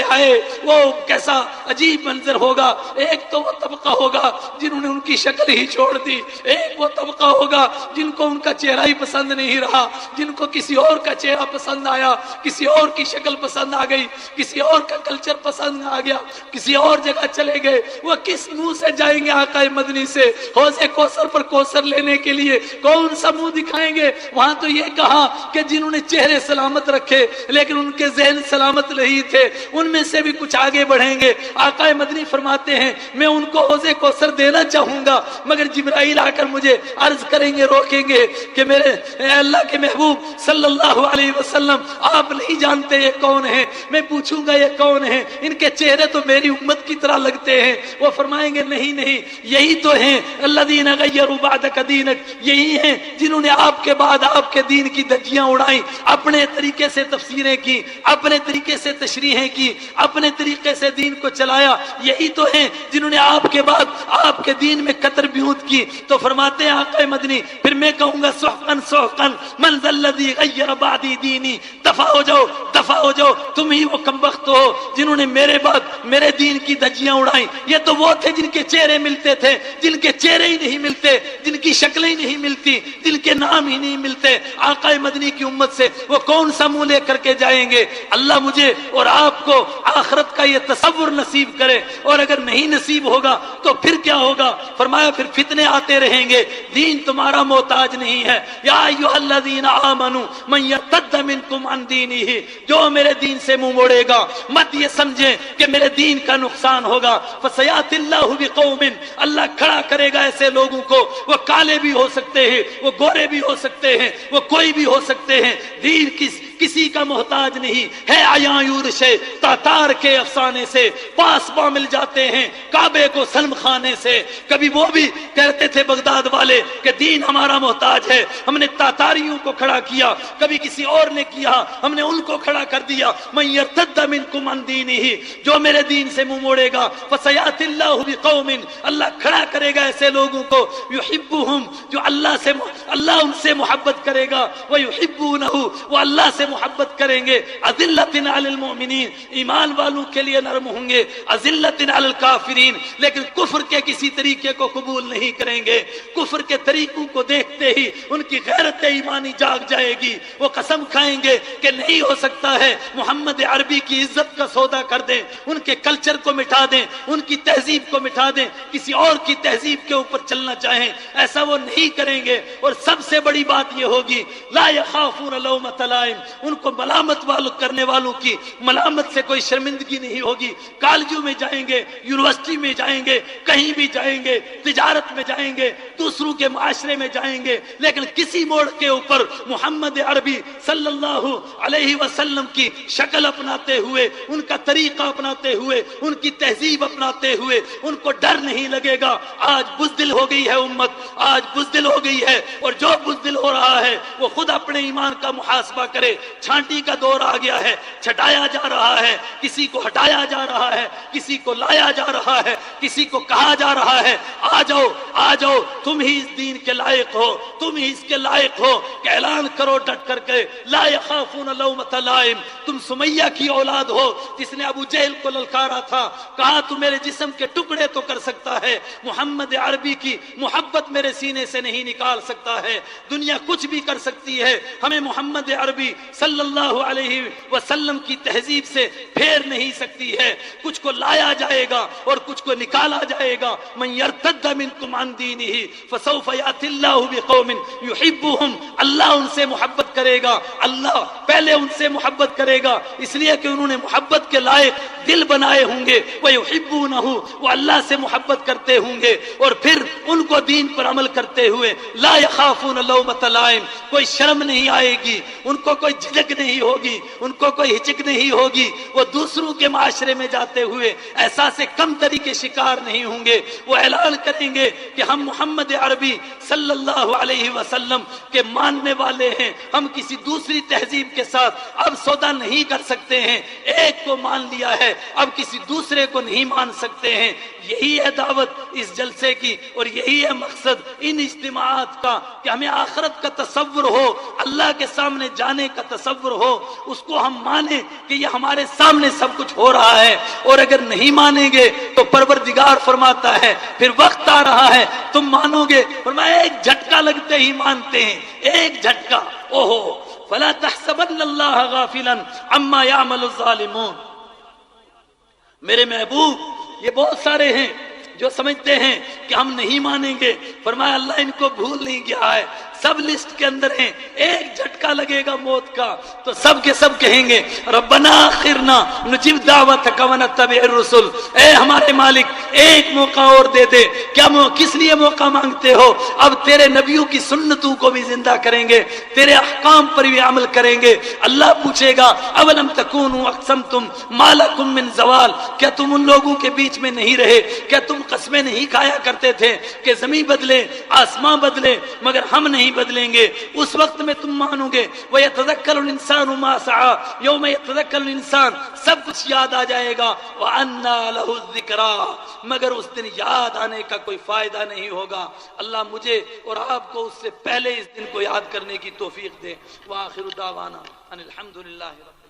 آئے وہ کیسا عجیب منظر ہوگا. ایک تو وہ طبقہ ہوگا جنہوں نے ان کی شکل ہی چھوڑ دی, ایک وہ طبقہ ہوگا جن کو ان کا چہرہ ہی پسند نہیں رہا, جن کو کسی اور کا چہرہ پسند آیا, کسی اور کی شکل پسند آ گئی, کسی اور کا کلچر پسند آ گیا, کسی اور جگہ چلے گئے. وہ کس منہ سے جائیں گے آقا مدنی سے حوض کوثر پر کوثر لینے کے لیے؟ کون سا منہ دکھائیں گے؟ وہاں تو یہ کہا کہ جنہوں نے چہرے سلامت رکھے لیکن ان کے ذہن سلامت نہیں تھے ان میں سے بھی کچھ آگے بڑھیں گے. آقا مدنی فرماتے ہیں میں ان کو حوض کوثر دینا چاہوں گا مگر جبرائیل آ کر مجھے عرض کریں گے, روکیں گے کہ میرے اللہ کے محبوب صلی اللہ علیہ وسلم آپ نہیں جانتے یہ کون ہیں. میں پوچھوں گا یہ کون ہیں, ان کے چہرے تو میری امت کی طرح لگتے ہیں. وہ فرمائیں گے نہیں نہیں یہی تو ہیں الذین غیروا بعدک دینک, یہی ہیں جنہوں نے آپ کے بعد آپ کے دین کی دھجیاں اڑائیں, اپنے طریقے سے تفسیریں کی, اپنے طریقے سے تشریحیں کی, اپنے طریقے سے دین کو چلایا. یہی تو ہیں جنہوں نے آپ کے بعد بعد آپ کے دین میں قطر بیوت کی تو فرماتے ہیں آقا مدنی پھر میں کہوں گا سحقن سحقن من ذا الذی غیر بعدی دینی، دفع ہو جاؤ دفع ہو جاؤ، تم ہی وہ کمبخت ہو جنہوں نے میرے بعد میرے دین کی دھجیاں اڑائیں۔ یہ تو وہ تھے جن کے چہرے ملتے تھے، جن کے چہرے ہی نہیں ملتے، جن کی شکلیں ہی نہیں ملتی، جن کے نام ہی نہیں ملتے۔ آقا مدنی کی امت سے وہ کون سا منہ لے کر کے جائیں گے؟ اللہ مجھے اور آپ کو آخرت کا یہ تصور نصیب کرے، اور اگر نہیں نصیب ہوگا تو پھر کیا ہوگا؟ فرمایا پھر فتنے آتے رہیں گے، دین تمہارا محتاج نہیں ہے۔ یا ایھا الذین آمنوا من یرتد منکم عن دینہ، جو میرے دین سے منہ موڑے گا مت یہ سمجھیں کہ میرے دین کا نقصان ہوگا۔ فسیأتی اللہ بقوم، اللہ کھڑا کرے گا ایسے لوگوں کو، وہ کالے بھی ہو سکتے ہیں، وہ گورے بھی ہو سکتے ہیں، وہ کوئی بھی ہو سکتے ہیں، دین کسی کا محتاج نہیں ہے۔ عیایور شے تاتار کے افسانے سے پاس پا مل جاتے ہیں کعبے کو سلم خانے سے۔ کبھی وہ بھی کہتے تھے بغداد والے کہ دین ہمارا محتاج ہے، ہم نے تاتاریوں کو کھڑا کیا، کبھی کسی اور نے کیا، ہم نے ان کو کھڑا کر دیا۔ من یرتد منکم عن دینہ، جو میرے دین سے منہ موڑے گا، فسیأتی اللہ بقوم، اللہ کھڑا کرے گا ایسے لوگوں کو، یحبہم، جو اللہ ان سے محبت کرے گا، ویحبونہ، وہ اللہ سے محبت کریں گے، اذلۃ علی المؤمنین، ایمان والوں کے لیے نرم ہوں گے، اذلۃ علی الکافرین، لیکن کفر کے کسی طریقے کو قبول نہیں کریں گے۔ کفر کے طریقوں کو دیکھتے ہی ان کی غیرت ایمانی جاگ جائے گی، وہ قسم کھائیں گے کہ نہیں ہو سکتا ہے محمد عربی کی عزت کا سودا کر دیں، ان کے کلچر کو مٹا دیں، ان کی تہذیب کو مٹا دیں، کسی اور کی تہذیب کے اوپر چلنا چاہیں، ایسا وہ نہیں کریں گے۔ اور سب سے بڑی بات یہ ہوگی لا یخافون لومۃ لائم، ان کو ملامت کرنے والوں کی ملامت سے کوئی شرمندگی نہیں ہوگی۔ کالجوں میں جائیں گے، یونیورسٹی میں جائیں گے، کہیں بھی جائیں گے، تجارت میں جائیں گے، دوسروں کے معاشرے میں جائیں گے، لیکن کسی موڑ کے اوپر محمد عربی صلی اللہ علیہ وسلم کی شکل اپناتے ہوئے، ان کا طریقہ اپناتے ہوئے، ان کی تہذیب اپناتے ہوئے ان کو ڈر نہیں لگے گا۔ آج بزدل ہو گئی ہے امت، آج بزدل ہو گئی ہے، اور جو بزدل ہو رہا ہے وہ خود اپنے ایمان کا محاسبہ کرے۔ چھانٹی کا دور آ گیا ہے، چھٹایا جا رہا ہے، کسی کو ہٹایا جا رہا ہے، کسی کو لایا جا رہا ہے، کسی کو کہا جا رہا ہے آ جاؤ آ جاؤ، تم ہی اس دین کے لائق ہو، تم ہی اس کے لائق ہو کہ اعلان کرو ڈٹ کر کے لا یخافون لومۃ لائم۔ تم سمیہ کی اولاد ہو جس نے ابو جہل کو للکارا تھا، کہا تو میرے جسم کے ٹکڑے تو کر سکتا ہے، محمد عربی کی محبت میرے سینے سے نہیں نکال سکتا ہے۔ دنیا کچھ بھی کر سکتی ہے، ہمیں محمد عربی صلی اللہ علیہ وسلم کی تہذیب سے پھیر نہیں سکتی ہے۔ کچھ کو لایا جائے گا اور کچھ کو نکالا جائے گا۔ من یرتد منکم عن دینہ فسوف یأتی اللہ بقوم یحبہم، اللہ ان سے محبت کرے گا، اللہ پہلے ان سے محبت کرے گا اس لیے کہ انہوں نے محبت کے لائق دل بنائے ہوں گے، ویحبونہ، وہ اللہ سے محبت کرتے ہوں گے، اور پھر ان کو دین پر عمل کرتے ہوئے لا یخافون لومۃ لائم، کوئی شرم نہیں آئے گی، ان کو کوئی جھجک نہیں ہوگی، ان کو کوئی ہچک نہیں ہوگی، وہ دوسروں کے معاشرے میں جاتے ہوئے احساس کم تری کے شکار نہیں ہوں گے۔ وہ اعلان کریں گے کہ ہم محمد عربی صلی اللہ علیہ وسلم کے ماننے والے ہیں، ہم کسی دوسری تہذیب کے ساتھ اب سودا نہیں کر سکتے ہیں، ایک کو مان لیا ہے اب کسی دوسرے کو نہیں مان سکتے ہیں۔ یہی ہے دعوت اس جلسے کی، اور یہی ہے مقصد ان اجتماعات کا کہ ہمیں آخرت کا تصور ہو، اللہ کے سامنے جانے کا تصور ہو، اس کو ہم مانیں کہ یہ ہمارے سامنے سب کچھ ہو رہا ہے، اور اگر نہیں مانیں گے تو پروردگار فرماتا ہے پھر وقت آ رہا ہے تم مانو گے، فرمایا ایک جھٹکا لگتے ہی مانتے ہیں، ایک جھٹکا، اوہو فلا تحسبن اللہ غافلا عما يعمل الظالمون۔ میرے محبوب یہ بہت سارے ہیں جو سمجھتے ہیں کہ ہم نہیں مانیں گے، فرمایا اللہ ان کو بھول نہیں گیا ہے، سب لسٹ کے اندر ہیں، ایک جھٹکا لگے گا موت کا تو سب کے سب کہیں گے ربنا آخرنا نجیب دعوتک ونتبع الرسل، اے ہمارے مالک ایک موقع اور دے دے۔ کیا کس لیے موقع مانگتے ہو؟ اب تیرے نبیوں کی سنتوں کو بھی زندہ کریں گے، تیرے احکام پر بھی عمل کریں گے۔ اللہ پوچھے گا اولم تکونوا اقسمتم ما لکم من زوال، کیا تم ان لوگوں کے بیچ میں نہیں رہے؟ کیا تم قسمیں نہیں کھایا کرتے تھے کہ زمین بدلے آسمان بدلے مگر ہم نہیں نہیں بدلیں گے، اس وقت میں تم مانو گے۔ وَيَتَذَكَّرُ الْإِنسَانُ مَا سَعَىٰ، یوم يَتَذَكَّرُ الْإِنسان، سب کچھ یاد آ جائے گا۔ وَأَنَّىٰ لَهُ الذِّكْرَىٰ، مگر اس دن یاد آنے کا کوئی فائدہ نہیں ہوگا۔ اللہ مجھے اور آپ کو اس سے پہلے اس دن کو یاد کرنے کی توفیق دے۔ وآخر دعوانا ان الحمد للہ رب